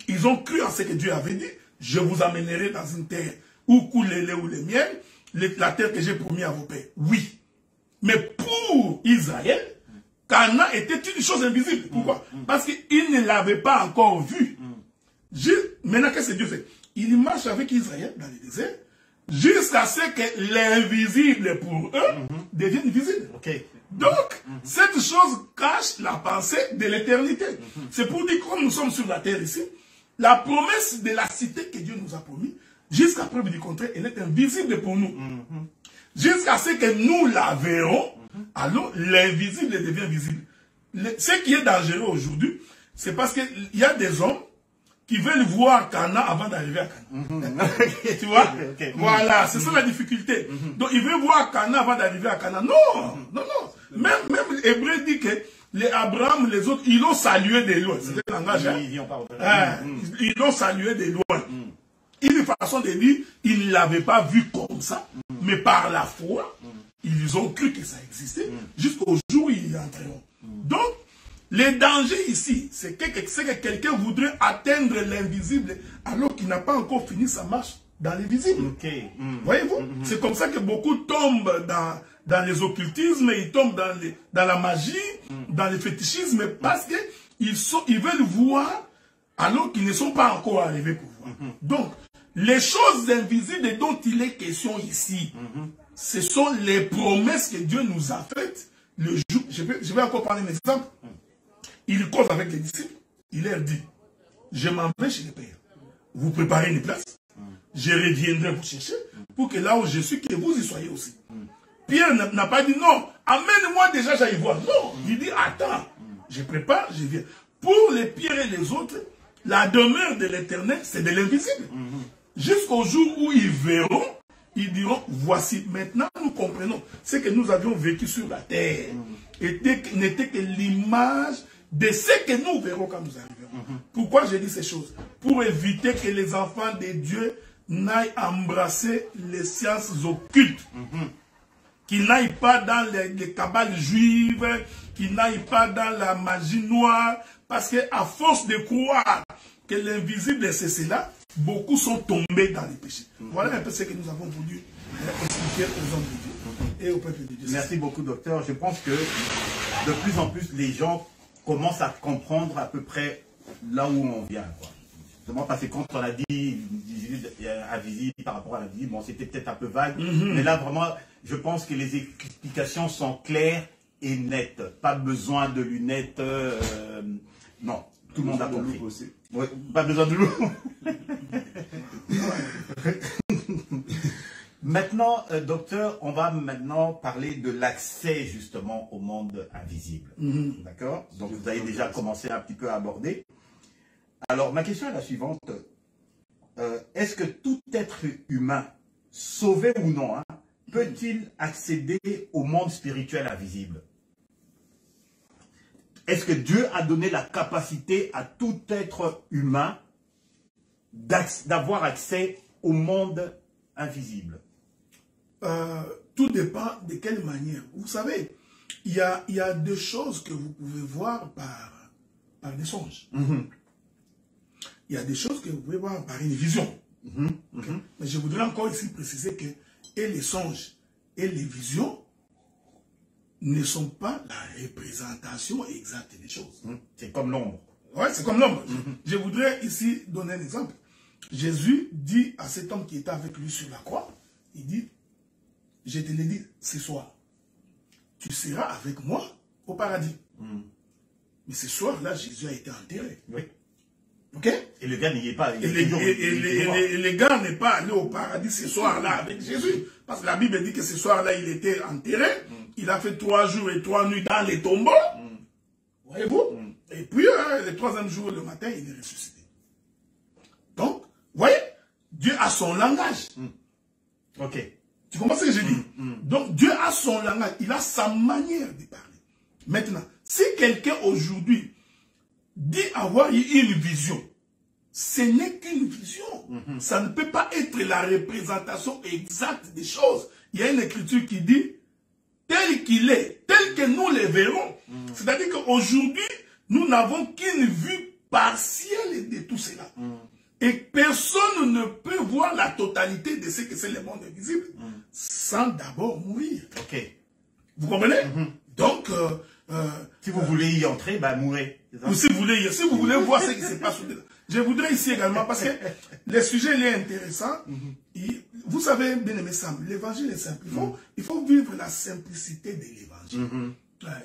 Ils ont cru en ce que Dieu avait dit. Je vous amènerai dans une terre où coule le lait ou le miel, la terre que j'ai promis à vos pères. Oui. Mais pour Israël, Canaan était une chose invisible. Pourquoi? Parce qu'ils ne l'avaient pas encore vu. Maintenant, qu'est-ce que Dieu fait? Il marche avec Israël dans le désert jusqu'à ce que l'invisible pour eux devienne visible. Okay. Donc, cette chose cache la pensée de l'éternité. C'est pour dire que comme nous sommes sur la terre ici, la promesse de la cité que Dieu nous a promis, jusqu'à preuve du contraire, elle est invisible pour nous. Jusqu'à ce que nous la verrons, alors l'invisible devient visible. Ce qui est dangereux aujourd'hui, c'est parce qu'il y a des hommes qui veulent voir Canaan avant d'arriver à Canaan. Tu vois? Voilà, c'est ça la difficulté. Donc, ils veulent voir Canaan avant d'arriver à Canaan. Non. Même l'Hébreu dit que les Abraham, les autres, ils l'ont salué de loin. C'est le langage. Ils l'ont salué de loin. Une façon de dire, ils ne l'avaient pas vu comme ça, mais par la foi, ils ont cru que ça existait, jusqu'au jour où ils y entreront. Donc, le danger ici, c'est que quelqu'un voudrait atteindre l'invisible alors qu'il n'a pas encore fini sa marche dans l'invisible. Voyez-vous? C'est comme ça que beaucoup tombent dans les occultismes, ils tombent dans la magie, dans le fétichisme, parce qu'ils veulent voir alors qu'ils ne sont pas encore arrivés pour voir. Donc, les choses invisibles dont il est question ici, ce sont les promesses que Dieu nous a faites. Le jour, je vais encore prendre un exemple. Il cause avec les disciples. Il leur dit, je m'en vais chez le Père. Vous préparez une place. Je reviendrai vous chercher pour que là où je suis, que vous y soyez aussi. Pierre n'a pas dit non, amène-moi déjà, j'aille voir. Non, il dit attends, je prépare, je viens. Pour les Pierre et les autres, la demeure de l'éternel, c'est de l'invisible. Jusqu'au jour où ils verront, ils diront, voici, maintenant nous comprenons ce que nous avions vécu sur la terre. N'était que l'image de ce que nous verrons quand nous arriverons. Pourquoi je dis ces choses? Pour éviter que les enfants de Dieu n'aillent embrasser les sciences occultes. Qu'ils n'aillent pas dans les cabales juives, qu'ils n'aillent pas dans la magie noire, parce qu'à force de croire que l'invisible c'est cela, beaucoup sont tombés dans les péchés. Voilà un peu ce que nous avons voulu expliquer aux hommes de Dieu et au peuple de Dieu. Merci beaucoup, docteur. Je pense que de plus en plus, les gens commencent à comprendre à peu près là où on vient. Justement, parce que quand on a dit invisible par rapport à l'invisible, bon, c'était peut-être un peu vague, mais là, vraiment, je pense que les explications sont claires et nettes. Pas besoin de lunettes. Non, tout le monde a compris. Ouais, pas besoin de loup. Maintenant, docteur, on va maintenant parler de l'accès justement au monde invisible. D'accord? Donc vous avez déjà commencé un petit peu à aborder. Alors ma question est la suivante. Est-ce que tout être humain, sauvé ou non, peut-il accéder au monde spirituel invisible? Est-ce que Dieu a donné la capacité à tout être humain d'avoir accès au monde invisible? Tout dépend de quelle manière. Vous savez, il y a deux choses que vous pouvez voir par des songes. Il y a des choses que vous pouvez voir par une vision. Okay? Mais je voudrais encore ici préciser que et les songes et les visions ne sont pas la représentation exacte des choses. C'est comme l'ombre. Ouais, c'est comme l'ombre. Je voudrais ici donner un exemple. Jésus dit à cet homme qui était avec lui sur la croix, il dit, je te l'ai dit ce soir, tu seras avec moi au paradis. Mais ce soir-là, Jésus a été enterré. Oui. Ok? Et le gars n'y est pas. Et les gars n'est pas allé au paradis ce soir-là avec Jésus. Parce que la Bible dit que ce soir-là, il était enterré. Il a fait 3 jours et 3 nuits dans les tombeaux. Voyez-vous? Et puis, le 3e jour, le matin, il est ressuscité. Donc, vous voyez, Dieu a son langage. Ok. Tu comprends ce que je dis? Donc, Dieu a son langage. Il a sa manière de parler. Maintenant, si quelqu'un aujourd'hui dit avoir eu une vision, ce n'est qu'une vision. Ça ne peut pas être la représentation exacte des choses. Il y a une écriture qui dit, tel qu'il est, tel que nous le verrons. C'est-à-dire qu'aujourd'hui, nous n'avons qu'une vue partielle de tout cela. Et personne ne peut voir la totalité de ce que c'est le monde invisible sans d'abord mourir. Ok. Vous comprenez? Donc, si vous voulez y entrer, bah mourrez. Ou si vous voulez voir ce qui se passe au-delà. Je voudrais ici également, parce que le sujet il est intéressant. Vous savez, bien aimé Sam, l'évangile est simple. Il faut vivre la simplicité de l'évangile.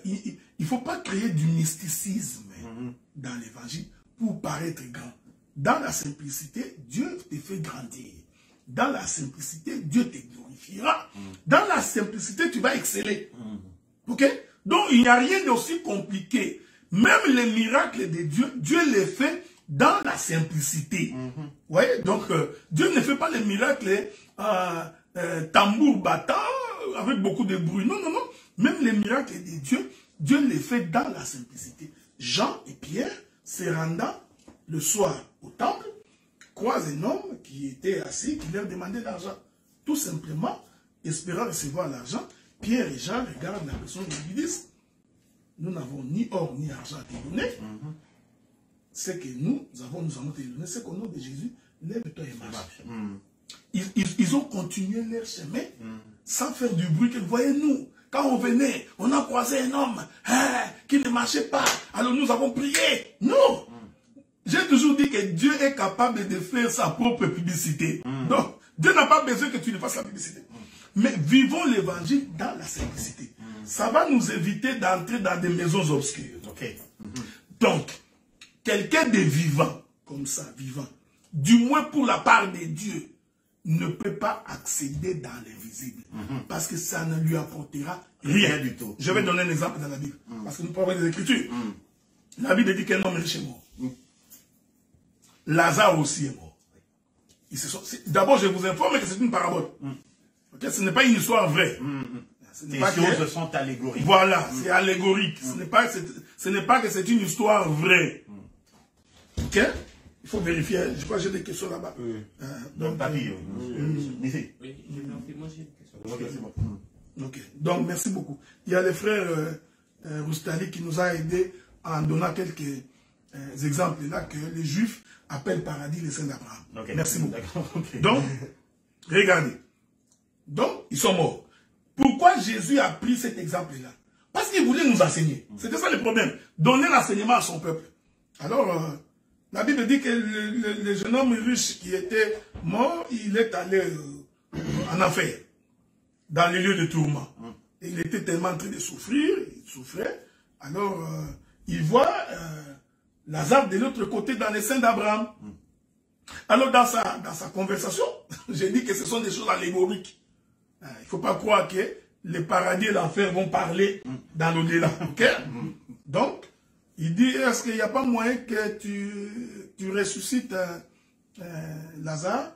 Il ne faut pas créer du mysticisme dans l'évangile pour paraître grand. Dans la simplicité, Dieu te fait grandir. Dans la simplicité, Dieu te glorifiera. Dans la simplicité, tu vas exceller. Ok? Donc, il n'y a rien d'aussi compliqué. Même les miracles de Dieu, Dieu les fait dans la simplicité. Vous voyez? Donc, Dieu ne fait pas les miracles tambour battant, avec beaucoup de bruit. Non, non, non. Même les miracles de Dieu, Dieu les fait dans la simplicité. Jean et Pierre, se rendant le soir au temple, croisent un homme qui était assis, qui leur demandait de l'argent. Tout simplement, espérant recevoir l'argent, Pierre et Jean regardent la personne et lui disent, nous n'avons ni or ni argent à te donner. Ce que nous allons te donner, c'est qu'au nom de Jésus, lève-toi et marche. Ils ont continué leur chemin sans faire du bruit. Voyez-nous, quand on venait, on a croisé un homme qui ne marchait pas. Alors nous avons prié. Non! J'ai toujours dit que Dieu est capable de faire sa propre publicité. Donc, Dieu n'a pas besoin que tu ne fasses la publicité. Mais vivons l'évangile dans la simplicité. Ça va nous éviter d'entrer dans des maisons obscures. Donc, quelqu'un de vivant, comme ça, vivant, du moins pour la part de Dieu, ne peut pas accéder dans l'invisible. Parce que ça ne lui apportera rien du tout. Je vais donner un exemple dans la Bible. Parce que nous parlons des Écritures. La Bible dit qu'un homme riche est mort. Lazare aussi est mort. D'abord, je vous informe que c'est une parabole. Ce n'est pas une histoire vraie. Les choses sont allégoriques. Voilà, c'est allégorique. Ce n'est pas que c'est une histoire vraie. Ok? Il faut vérifier. Je crois que j'ai des questions là-bas. Donc, papy, ici. Oui, moi j'ai une question. Ok. Donc, merci beaucoup. Il y a le frère Roustali qui nous a aidés en donnant quelques exemples là que les Juifs appellent paradis les saints d'Abraham. Merci beaucoup. Donc, regardez. Donc, ils sont morts. Pourquoi Jésus a pris cet exemple-là? Parce qu'il voulait nous enseigner. C'était ça le problème. Donner l'enseignement à son peuple. Alors, la Bible dit que le jeune homme riche qui était mort, il est allé en enfer, dans les lieux de tourment. Et il était tellement en train de souffrir, il souffrait. Alors, il voit Lazare de l'autre côté dans les seins d'Abraham. Alors, dans sa conversation, j'ai dit que ce sont des choses allégoriques. Il ne faut pas croire que les paradis et l'enfer vont parler dans l'au-delà. Okay? Donc, il dit, est-ce qu'il n'y a pas moyen que tu ressuscites Lazare,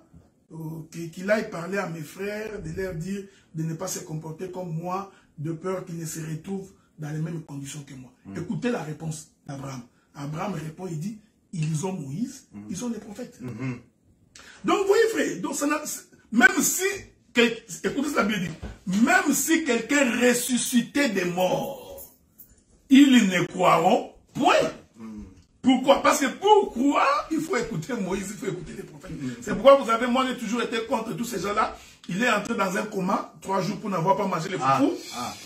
qu'il aille parler à mes frères, de leur dire de ne pas se comporter comme moi, de peur qu'ils ne se retrouvent dans les mêmes conditions que moi. Écoutez la réponse d'Abraham. Abraham répond, il dit, ils ont Moïse, ils ont les prophètes. Donc, vous voyez, frère, donc même si, écoutez ce que la Bible dit, même si quelqu'un ressuscitait des morts, ils ne croiront point. Pourquoi? Parce que pour croire, il faut écouter Moïse, il faut écouter les prophètes. C'est pourquoi vous savez, moi j'ai toujours été contre tous ces gens-là. Il est entré dans un coma, 3 jours pour n'avoir pas mangé les foufous.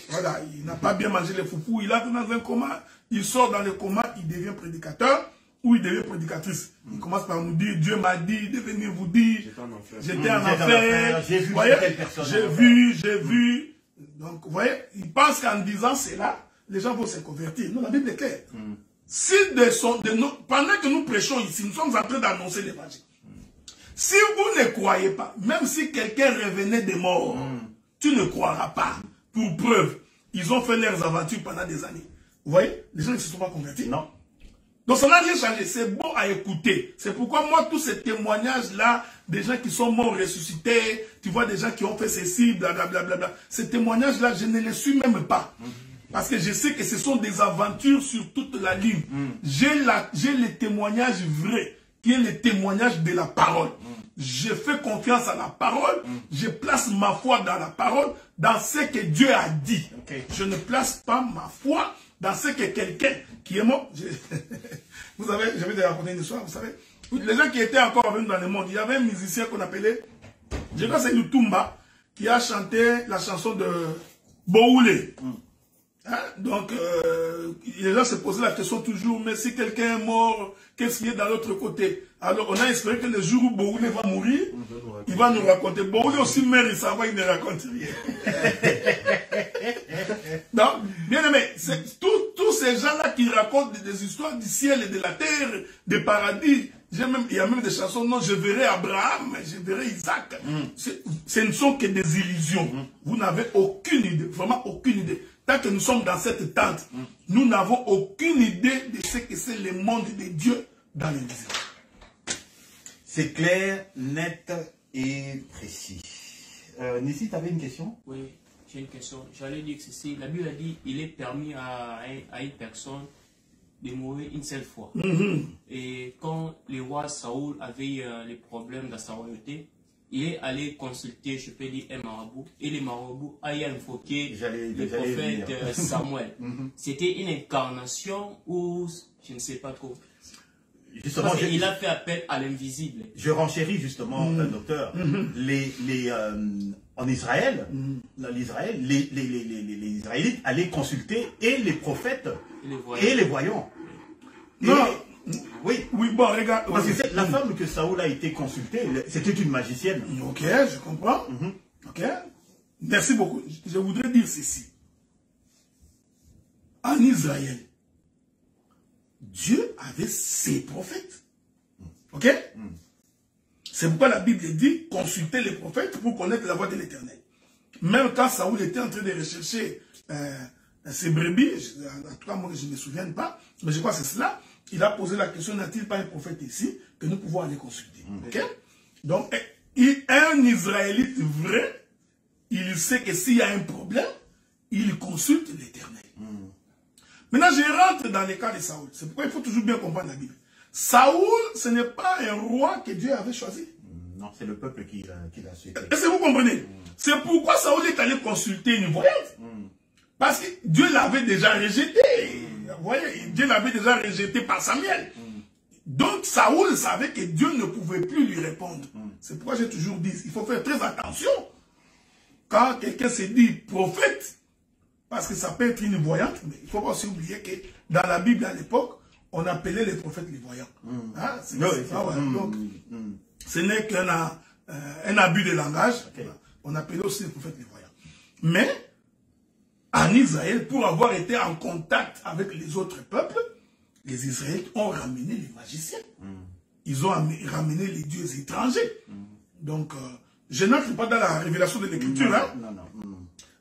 Voilà, il n'a pas bien mangé les foufous, il est entré dans un coma, il sort dans le coma, il devient prédicateur. où il devient prédicatrice. Il commence par nous dire, Dieu m'a dit de venir vous dire, j'étais en enfer, j'ai vu. Donc, vous voyez, il pense qu'en disant cela, les gens vont se convertir. Non, la Bible est claire. Si pendant que nous prêchons ici, nous sommes en train d'annoncer l'évangile. Si vous ne croyez pas, même si quelqu'un revenait des morts, tu ne croiras pas. Pour preuve, ils ont fait leurs aventures pendant des années. Vous voyez, les gens ne se sont pas convertis. Non. Donc ça n'a rien changé. C'est beau à écouter. C'est pourquoi moi, tous ces témoignages-là, des gens qui sont morts ressuscités, tu vois, des gens qui ont fait ceci, blablabla, ces témoignages-là, je ne les suis même pas. Parce que je sais que ce sont des aventures sur toute la ligne. J'ai les témoignages vrais, qui est le témoignage de la parole. Je fais confiance à la parole, je place ma foi dans la parole, dans ce que Dieu a dit. Je ne place pas ma foi dans ce que quelqu'un qui est mort... Vous savez, je vais te raconter une histoire, vous savez. Les gens qui étaient encore avec nous dans le monde, il y avait un musicien qu'on appelait, je crois que c'est Lutumba, qui a chanté la chanson de Boulé. Hein? Donc, les gens se posaient la question toujours, mais si quelqu'un est mort, qu'est-ce qu'il y a dans l'autre côté? Alors, on a espéré que le jour où Boulé va mourir, il va nous raconter. Boulé aussi meurt, il s'en va, il ne raconte rien. Donc, bien aimé, tous ces gens-là qui racontent des histoires du ciel et de la terre, des paradis, il y a même des chansons, non, je verrai Abraham, je verrai Isaac. Ce ne sont que des illusions. Vous n'avez aucune idée, vraiment aucune idée. Tant que nous sommes dans cette tente, nous n'avons aucune idée de ce que c'est le monde de Dieu dans l'invisible. C'est clair, net et précis. Nissi, tu avais une question? Oui, j'ai une question. J'allais dire que ceci, la Bible a dit il est permis à une personne de mourir une seule fois. Et quand le roi Saoul avait les problèmes dans sa royauté, il est allé consulter, je peux dire, un marabout, et le marabout a invoqué le prophète Samuel. C'était une incarnation ou je ne sais pas trop. Justement, il a fait appel à l'invisible. Je renchéris justement, docteur. En Israël, les Israélites allaient consulter et les prophètes et les voyants. Non. Oui, bon, regarde. Parce que la femme que Saoul a été consultée, c'était une magicienne. Ok, je comprends. Ok. Merci beaucoup. Je voudrais dire ceci. En Israël, Dieu avait ses prophètes. Ok? C'est pourquoi la Bible dit consulter les prophètes pour connaître la voie de l'Éternel. Même quand Saoul était en train de rechercher ses brebis, en tout cas moi je ne me souviens pas, mais je crois que c'est cela, il a posé la question, n'a-t-il pas un prophète ici que nous pouvons aller consulter? Ok? Donc, un Israélite vrai, il sait que s'il y a un problème, il consulte l'Éternel. Maintenant, je rentre dans les cas de Saoul. C'est pourquoi il faut toujours bien comprendre la Bible. Saoul, ce n'est pas un roi que Dieu avait choisi. Non, c'est le peuple qui l'a souhaité. Est-ce que vous comprenez? C'est pourquoi Saoul est allé consulter une voyante. Parce que Dieu l'avait déjà rejeté. Vous voyez, Dieu l'avait déjà rejeté par Samuel. Donc Saoul savait que Dieu ne pouvait plus lui répondre. C'est pourquoi j'ai toujours dit, il faut faire très attention. Quand quelqu'un se dit prophète, parce que ça peut être une voyante, mais il ne faut pas aussi oublier que dans la Bible à l'époque, on appelait les prophètes les voyants. Hein? Donc, ce n'est qu'un abus de langage. On appelait aussi les prophètes les voyants. Mais, en Israël, pour avoir été en contact avec les autres peuples, les Israélites ont ramené les magiciens. Ils ont ramené les dieux étrangers. Donc, je n'entre pas dans la révélation de l'Écriture. Hein?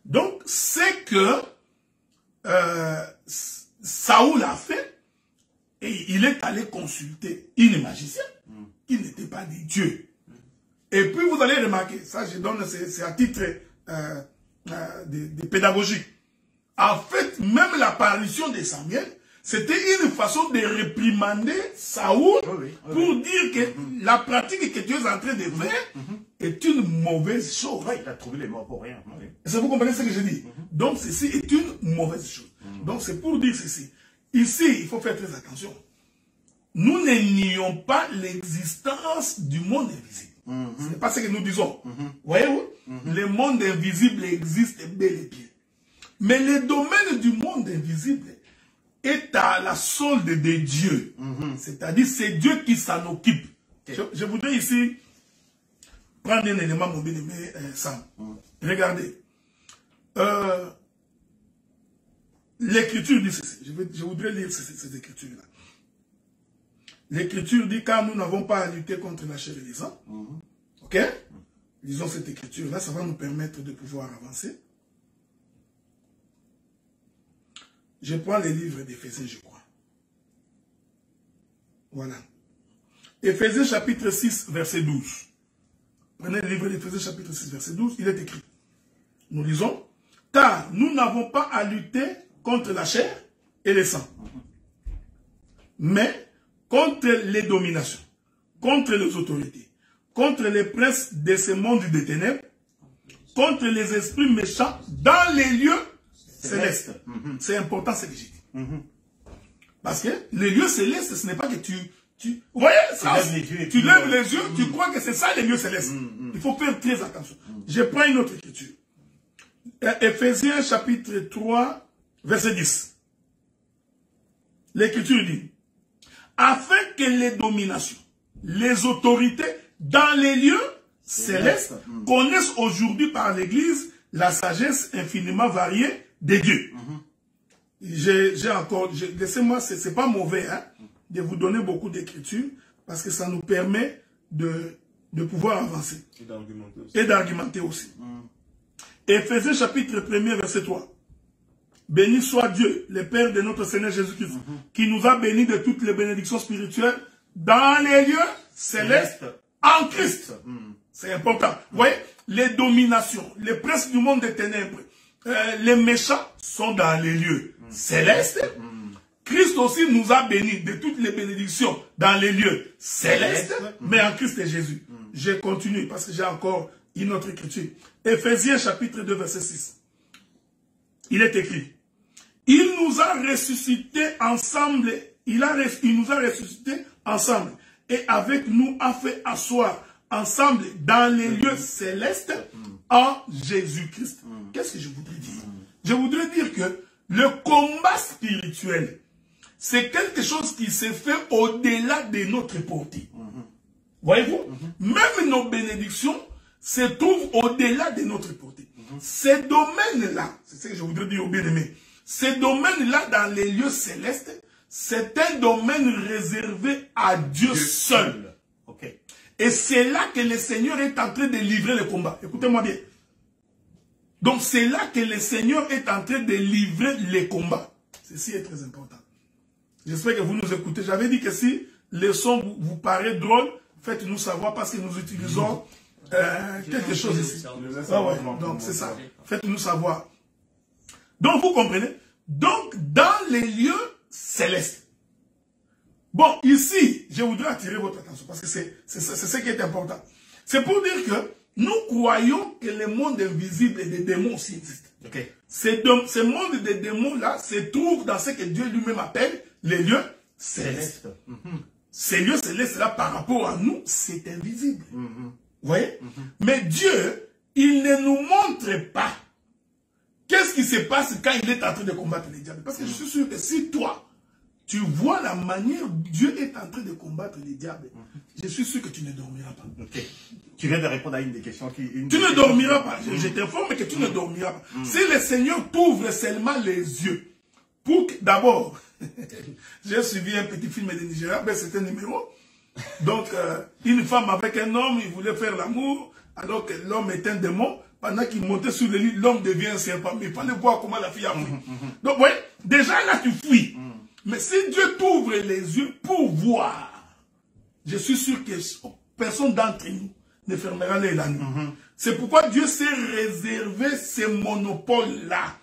Donc, c'est que Saoul a fait, et il est allé consulter une magicienne qui n'était pas des dieux. Et puis, vous allez remarquer, ça je donne, c'est à titre de pédagogique. En fait, même l'apparition de Samuel, c'était une façon de réprimander Saoul pour dire que la pratique que tu es en train de faire est une mauvaise chose. Il a trouvé les morts pour rien. Est-ce que vous comprenez ce que je dis? Donc, ceci est une mauvaise chose. Donc, c'est pour dire ceci. Ici, il faut faire très attention. Nous ne nions pas l'existence du monde invisible. Ce n'est pas ce que nous disons. Voyez-vous? Le monde invisible existe bel et bien. Mais le domaine du monde invisible, est à la solde de Dieu. C'est-à-dire, c'est Dieu qui s'en occupe. Je voudrais ici prendre un élément, mon bien-aimé Sam. Regardez. L'écriture dit ceci. Je voudrais lire cette écriture-là. L'écriture dit, car nous n'avons pas à lutter contre la chair et les sang. Ok? Lisons cette écriture-là, ça va nous permettre de pouvoir avancer. Je prends les livres d'Éphésiens, je crois. Voilà. Éphésiens chapitre 6, verset 12. Prenez le livre d'Éphésiens chapitre 6, verset 12, il est écrit. Nous lisons, car nous n'avons pas à lutter contre la chair et le sang, mais contre les dominations, contre les autorités, contre les princes de ce monde des ténèbres, contre les esprits méchants dans les lieux célestes. C'est important, c'est légitime. Parce que les lieux célestes, ce n'est pas que tu vous voyez, tu lèves les yeux, tu crois que c'est ça les lieux célestes. Il faut faire très attention. Je prends une autre écriture. Éphésiens chapitre 3, verset 10. L'écriture dit, afin que les dominations, les autorités dans les lieux célestes connaissent aujourd'hui par l'Église la sagesse infiniment variée de Dieu. J'ai encore, laissez-moi, c'est pas mauvais, hein, de vous donner beaucoup d'écritures, parce que ça nous permet de pouvoir avancer. Et d'argumenter aussi. Éphésiens chapitre 1er, verset 3. Béni soit Dieu, le Père de notre Seigneur Jésus-Christ, qui nous a bénis de toutes les bénédictions spirituelles dans les lieux célestes en Christ. C'est important. Vous voyez, les dominations, les princes du monde des ténèbres, les méchants sont dans les lieux célestes. Christ aussi nous a bénis de toutes les bénédictions dans les lieux célestes, mais en Christ et Jésus. Je continue parce que j'ai encore une autre écriture. Éphésiens chapitre 2, verset 6. Il est écrit, il nous a ressuscités ensemble, il nous a ressuscités ensemble, et avec nous a fait asseoir ensemble dans les lieux célestes en Jésus-Christ. Qu'est-ce que je voudrais dire? Je voudrais dire que le combat spirituel, c'est quelque chose qui se fait au-delà de notre portée. Voyez-vous? Même nos bénédictions se trouvent au-delà de notre portée. Ces domaines-là, c'est ce que je voudrais dire aux bien-aimés, ces domaines-là dans les lieux célestes, c'est un domaine réservé à Dieu seul. Et c'est là que le Seigneur est en train de livrer le combat. Écoutez-moi bien. Donc c'est là que le Seigneur est en train de livrer les combats. Ceci est très important. J'espère que vous nous écoutez. J'avais dit que si le son vous paraît drôle, faites-nous savoir parce que nous utilisons quelque chose ici. Donc c'est ça. Faites-nous savoir. Donc vous comprenez. Donc dans les lieux célestes. Bon, ici, je voudrais attirer votre attention parce que c'est ce qui est important. C'est pour dire que nous croyons que le monde invisible et des démons aussi existent. Ce monde des démons-là se trouve dans ce que Dieu lui-même appelle les lieux célestes. Ces lieux célestes-là, par rapport à nous, c'est invisible. Vous voyez? Mais Dieu, il ne nous montre pas qu'est-ce qui se passe quand il est en train de combattre les diables. Parce que je suis sûr que si toi, tu vois la manière dont Dieu est en train de combattre les diables, je suis sûr que tu ne dormiras pas. Tu viens de répondre à une des questions qui... Tu ne dormiras pas. Je t'informe que tu ne dormiras pas. Si le Seigneur t'ouvre seulement les yeux, pour que, d'abord, j'ai suivi un petit film de Nigeria, ben c'était un numéro. Donc, une femme avec un homme, il voulait faire l'amour, alors que l'homme est un démon. Pendant qu'il montait sur le lit, l'homme devient un serpent. Mais il fallait voir comment la fille a fui. Donc, vous voyez, déjà là, tu fuis. Mais si Dieu t'ouvre les yeux pour voir, je suis sûr que personne d'entre nous ne fermera l'œil la nuit. C'est pourquoi Dieu s'est réservé ce monopole-là.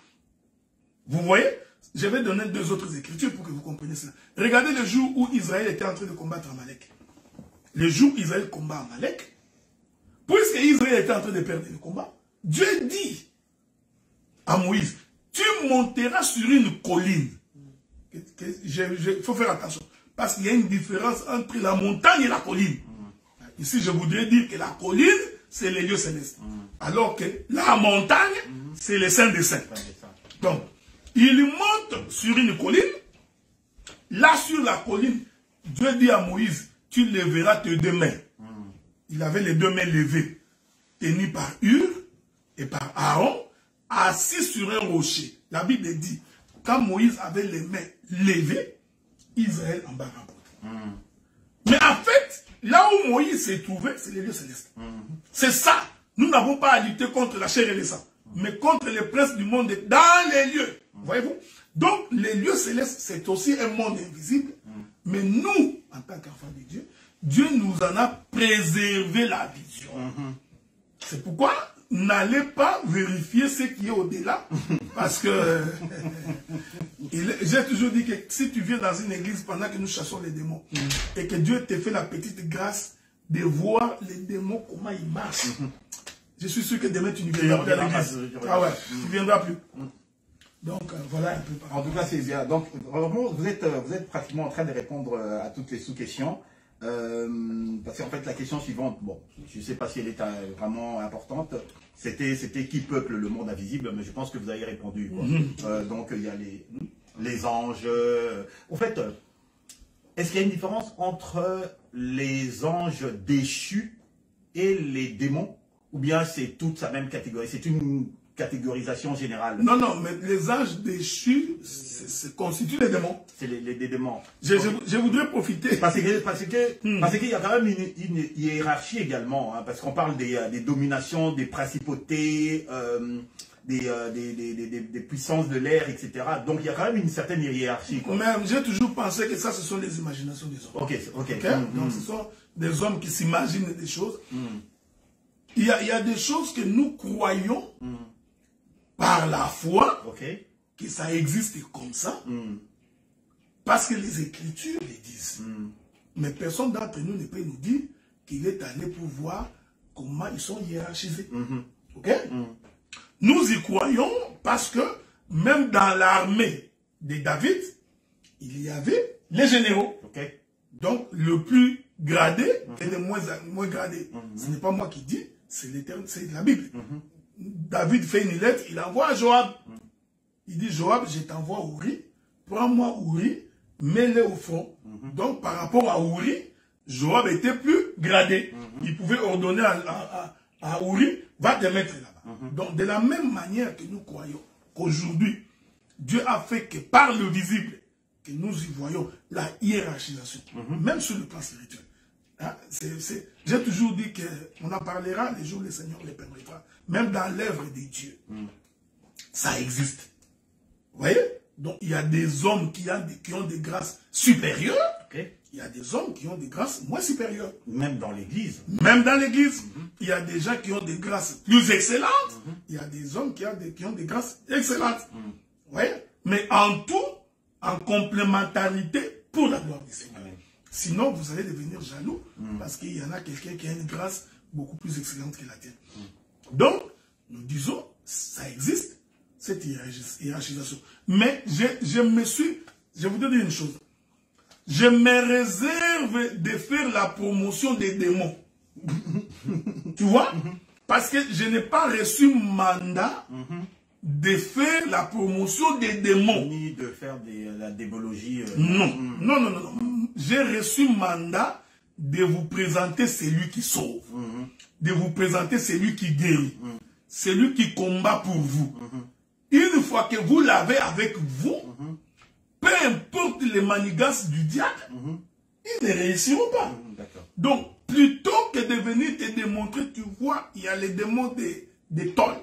Vous voyez? Je vais donner deux autres écritures pour que vous compreniez cela. Regardez le jour où Israël était en train de combattre Amalek. Le jour où Israël combat Amalek, puisque Israël était en train de perdre le combat, Dieu dit à Moïse, tu monteras sur une colline. Il faut faire attention. Parce qu'il y a une différence entre la montagne et la colline. Ici, je voudrais dire que la colline, c'est les lieux célestes. Alors que la montagne, c'est les saints des saints. Donc, il monte sur une colline Là, sur la colline, Dieu dit à Moïse, tu lèveras tes deux mains. Il avait les deux mains levées, tenues par Hur et par Aaron, assis sur un rocher. La Bible dit, quand Moïse avait les mains levées, Israël embarqua. Mais en fait, là où Moïse s'est trouvé, c'est les lieux célestes. C'est ça. Nous n'avons pas à lutter contre la chair et le sang, mais contre les princes du monde dans les lieux. Voyez-vous? Donc, les lieux célestes, c'est aussi un monde invisible. Mais nous, en tant qu'enfants de Dieu, Dieu nous en a préservé la vision. C'est pourquoi n'allez pas vérifier ce qui est au-delà. Parce que j'ai toujours dit que si tu viens dans une église pendant que nous chassons les démons, et que Dieu te fait la petite grâce de voir les démons, comment ils marchent, je suis sûr que demain tu ne viendras plus à l'église. Ah ouais, tu ne viendras plus. Donc voilà un peu. En tout cas, c'est bien. Donc vraiment, vous êtes pratiquement en train de répondre à toutes les sous-questions. Parce qu'en fait, la question suivante, bon, je ne sais pas si elle est vraiment importante, c'était qui peuple le monde invisible, mais je pense que vous avez répondu. Quoi. Donc il y a les anges. En fait, est-ce qu'il y a une différence entre les anges déchus et les démons, ou bien c'est toute sa même catégorie? C'est une catégorisation générale. Non, non, mais les anges déchus constituent les démons. C'est les démons. Je voudrais profiter. Parce qu'il y a quand même une hiérarchie également, hein, parce qu'on parle des dominations, des principautés, des puissances de l'air, etc. Donc il y a quand même une certaine hiérarchie. Quoi. Mais j'ai toujours pensé que ça, ce sont les imaginations des hommes. Ok. Donc ce sont des hommes qui s'imaginent des choses. Il y a des choses que nous croyons par la foi, que ça existe comme ça, parce que les Écritures les disent. Mais personne d'entre nous ne peut nous dire qu'il est allé pour voir comment ils sont hiérarchisés. Nous y croyons parce que même dans l'armée de David, il y avait les généraux. Donc le plus gradé et le moins gradé. Ce n'est pas moi qui dis, c'est la Bible. David fait une lettre, il envoie à Joab. Il dit, Joab, je t'envoie Ouri, prends-moi Ouri, mets-le au front. Donc, par rapport à Ouri, Joab était plus gradé. Il pouvait ordonner à Ouri, va te mettre là-bas. Donc, de la même manière que nous croyons qu'aujourd'hui, Dieu a fait que par le visible, que nous y voyons la hiérarchisation, même sur le plan spirituel. Hein, j'ai toujours dit qu'on en parlera les jours où le Seigneur les permettra. Même dans l'œuvre de Dieu, ça existe. Vous voyez? Donc, il y a des hommes qui ont des grâces supérieures. Il y a des hommes qui ont des grâces moins supérieures. Même dans l'église. Même dans l'église. Il y a des gens qui ont des grâces plus excellentes. Il y a des hommes qui ont des grâces excellentes. Vous voyez? Mais en tout, en complémentarité pour la gloire du Seigneur. Sinon, vous allez devenir jaloux parce qu'il y en a quelqu'un qui a une grâce beaucoup plus excellente que la tienne. Donc, nous disons, ça existe, cette hiérarchisation. Mais je voudrais dire une chose. Je me réserve de faire la promotion des démons. Tu vois? Parce que je n'ai pas reçu mandat de faire la promotion des démons. Ni de faire la démologie. Non. J'ai reçu mandat de vous présenter celui qui sauve. De vous présenter celui qui guérit. Celui qui combat pour vous. Une fois que vous l'avez avec vous, peu importe les manigances du diable, ils ne réussiront pas. Donc, plutôt que de venir te démontrer, tu vois, il y a les démons des tôles,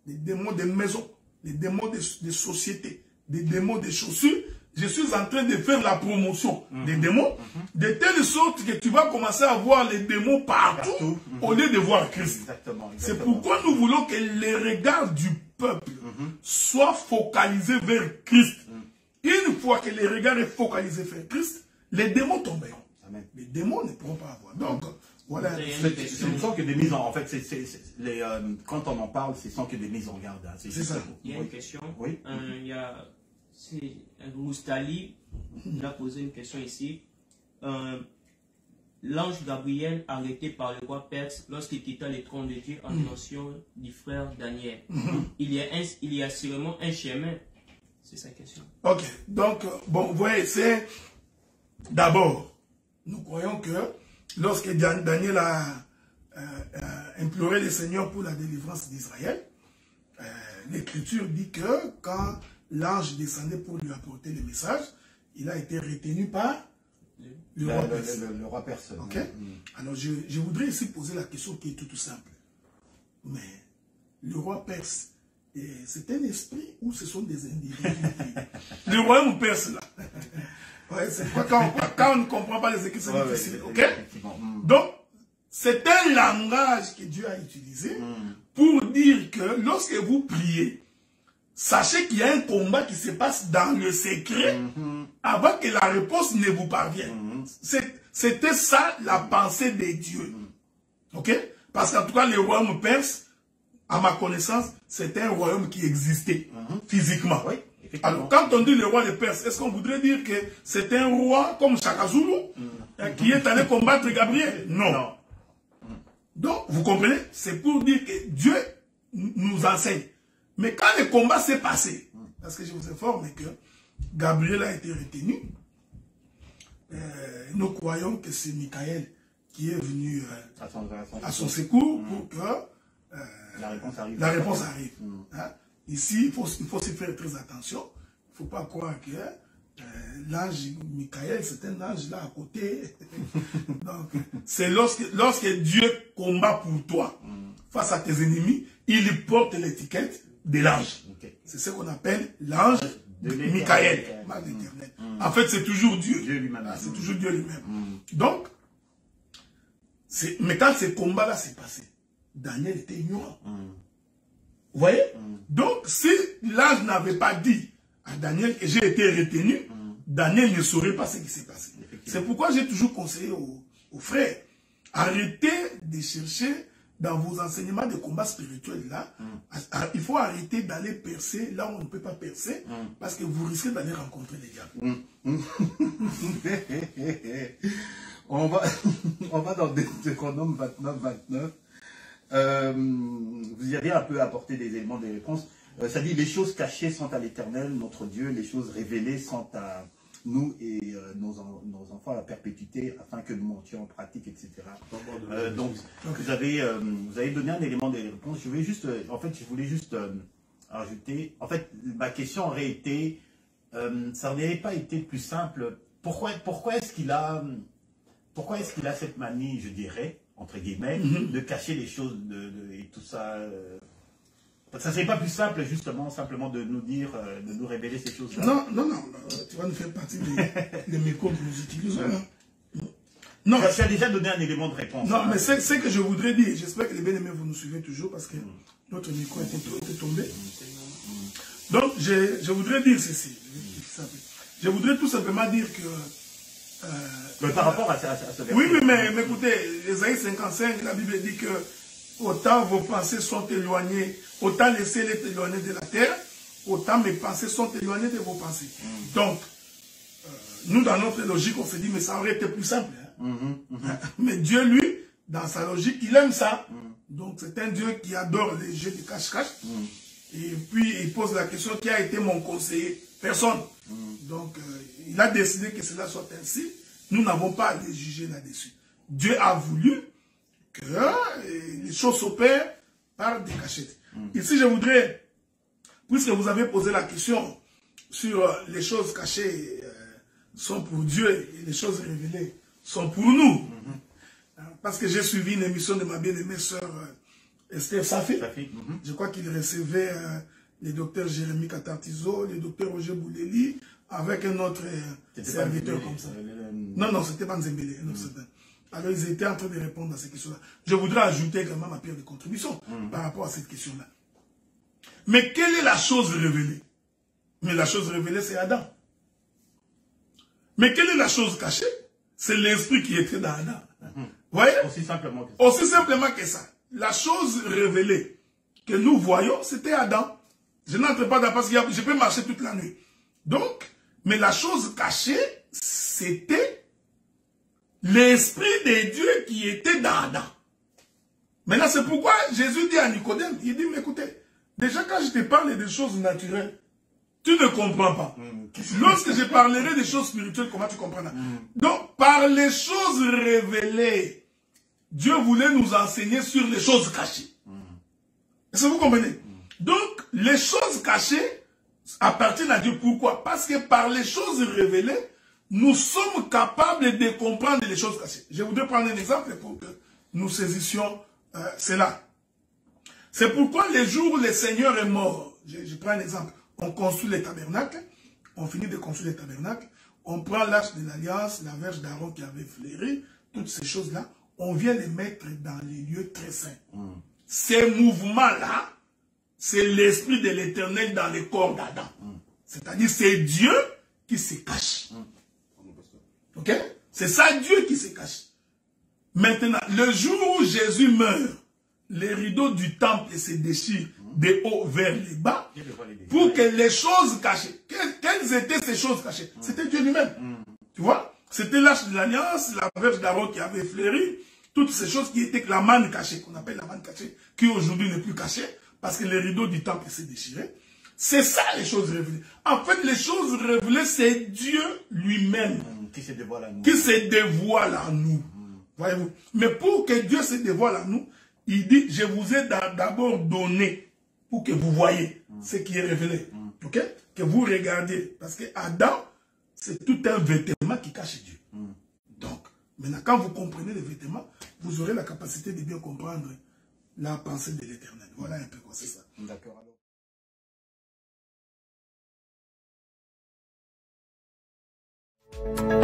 les démons des maisons, les démons des sociétés, les démons des chaussures. Je suis en train de faire la promotion des démons, de telle sorte que tu vas commencer à voir les démons partout, au lieu de voir Christ. C'est pourquoi nous voulons que les regards du peuple soient focalisés vers Christ. Une fois que les regards sont focalisés vers Christ, les démons tomberont. Les démons ne pourront pas avoir. Donc, voilà. Ce ne sont que des mises en... En fait, quand on en parle, ce ne sont que des mises en garde. Hein. C'est ça. Il y a une question. Oui. Il y a... Moustali, il a posé une question ici. L'ange Gabriel, arrêté par le roi Perse lorsqu'il quitta le trône de Dieu en mention du frère Daniel. Il y a sûrement un chemin C'est sa question. Ok, donc, bon, vous voyez, c'est d'abord, nous croyons que lorsque Daniel a imploré le Seigneur pour la délivrance d'Israël, l'Écriture dit que quand l'ange descendait pour lui apporter le message, il a été retenu par le roi perse. Le roi perse. Okay? Alors, je voudrais ici poser la question qui est tout simple. Mais le roi perse, c'est un esprit ou ce sont des individus? Le royaume perse, là. Ouais, c'est quoi quand on ne comprend pas les écrits, c'est difficile. Ok? Donc, c'est un langage que Dieu a utilisé pour dire que lorsque vous priez, sachez qu'il y a un combat qui se passe dans le secret avant que la réponse ne vous parvienne. C'était ça la pensée de Dieu. Ok? Parce qu'en tout cas, le royaume perse, à ma connaissance, c'était un royaume qui existait physiquement. Oui, alors, quand on dit le roi de Perse, est-ce qu'on voudrait dire que c'est un roi comme Shaka Zulu qui est allé combattre Gabriel? Non. Donc, vous comprenez? C'est pour dire que Dieu nous enseigne. Mais quand le combat s'est passé, parce que je vous informe que Gabriel a été retenu, nous croyons que c'est Michael qui est venu à son secours pour que la réponse arrive. Hein? Ici, il faut se faire très attention. Il ne faut pas croire que l'ange Michael, c'est un ange là à côté. Donc, c'est lorsque Dieu combat pour toi face à tes ennemis, il porte l'étiquette de l'ange. C'est ce qu'on appelle l'ange de Michael. En fait, c'est toujours Dieu. C'est toujours Dieu lui-même. Donc, mais quand ce combat-là s'est passé, Daniel était ignorant. Vous voyez? Donc, si l'ange n'avait pas dit à Daniel que j'ai été retenu, Daniel ne saurait pas ce qui s'est passé. C'est pourquoi j'ai toujours conseillé aux frères, arrêtez de chercher dans vos enseignements de combat spirituel là, il faut arrêter d'aller percer là où on ne peut pas percer, parce que vous risquez d'aller rencontrer les diables. On va dans Deutéronome 29. Vous y avez un peu apporté des éléments de réponse. Ça dit, les choses cachées sont à l'Éternel, notre Dieu, les choses révélées sont à nous et nos enfants à la perpétuité, afin que nous montions en pratique, etc. Donc, vous avez donné un élément de réponse. Je voulais juste, je voulais juste ajouter, ma question aurait été, ça n'aurait pas été plus simple. Pourquoi est-ce qu'il a cette manie, je dirais, entre guillemets, de cacher les choses et tout ça. Ça serait pas plus simple, justement, simplement de nous dire, de nous révéler ces choses-là. Non, tu vas nous faire partie des mécos que nous utilisons. Non. Tu as déjà donné un élément de réponse. Non, mais c'est ce que je voudrais dire. J'espère que les bien-aimés, vous nous suivez toujours parce que notre micro était tombé. Donc, je voudrais dire ceci. Je voudrais tout simplement dire que... par rapport à ce verset. Oui, mais écoutez, Ésaïe 55, la Bible dit que autant vos pensées sont éloignées, autant laissez-les éloigner de la terre, autant mes pensées sont éloignées de vos pensées. Donc, nous, dans notre logique, on se dit, mais ça aurait été plus simple. Mais Dieu, lui, dans sa logique, il aime ça. Donc, c'est un Dieu qui adore les jeux de cache-cache. Et puis, il pose la question, qui a été mon conseiller? Personne. Donc, il a décidé que cela soit ainsi. Nous n'avons pas à les juger là-dessus. Dieu a voulu que les choses s'opèrent par des cachettes. Ici, je voudrais, puisque vous avez posé la question sur les choses cachées sont pour Dieu et les choses révélées sont pour nous. Parce que j'ai suivi une émission de ma bien-aimée sœur Esther Safi. Je crois qu'il recevait le docteur Jérémy Katartizo, le docteur Roger Bouleli, avec un autre serviteur comme ça. Non, c'était pas Nzembele. Alors, ils étaient en train de répondre à ces questions-là. Je voudrais ajouter également ma pierre de contribution par rapport à cette question-là. Mais quelle est la chose révélée? Mais la chose révélée, c'est Adam. Mais quelle est la chose cachée? C'est l'esprit qui était dans Adam. Vous voyez? Aussi simplement que ça. Aussi simplement que ça. La chose révélée que nous voyons, c'était Adam. Je n'entre pas dans parce que je peux marcher toute la nuit. Donc, mais la chose cachée, c'était l'esprit de Dieu qui était dans Adam. Maintenant, c'est pourquoi Jésus dit à Nicodème, il dit, mais écoutez, déjà quand je te parle des choses naturelles, Tu ne comprends pas. Lorsque je parlerai des choses spirituelles, comment tu comprendras? Donc, par les choses révélées, Dieu voulait nous enseigner sur les choses cachées. Est-ce que vous comprenez? Donc, les choses cachées appartiennent à Dieu. Pourquoi? Parce que par les choses révélées, nous sommes capables de comprendre les choses cachées. Je voudrais prendre un exemple pour que nous saisissions cela. C'est pourquoi les jours où le Seigneur est mort, je prends un exemple, on construit les tabernacles, on finit de construire les tabernacles, on prend l'arche de l'alliance, la verge d'Aaron qui avait fleuri, toutes ces choses-là, on vient les mettre dans les lieux très saints. Ces mouvements-là, c'est l'esprit de l'Éternel dans le corps d'Adam. C'est-à-dire, c'est Dieu qui se cache. Ok? C'est ça, Dieu qui se cache. Maintenant, le jour où Jésus meurt, les rideaux du temple se déchirent de haut vers le bas pour que les choses cachées, quelles étaient ces choses cachées? C'était Dieu lui-même. Tu vois? C'était l'arche de l'alliance, la verge d'Aaron qui avait fleuri, toutes ces choses qui étaient la manne cachée, qu'on appelle la manne cachée, qui aujourd'hui n'est plus cachée, parce que les rideaux du temple s'est déchiré. C'est ça les choses révélées. En fait, les choses révélées, c'est Dieu lui-même qui se dévoile à nous. Qui se dévoile à nous. Voyez-vous. Mais pour que Dieu se dévoile à nous, il dit, je vous ai d'abord donné pour que vous voyez ce qui est révélé. Ok? Que vous regardiez. Parce que Adam, c'est tout un vêtement qui cache Dieu. Donc, maintenant, quand vous comprenez les vêtements, vous aurez la capacité de bien comprendre la pensée de l'Éternel. Voilà un peu quoi, c'est ça. D'accord. Alors.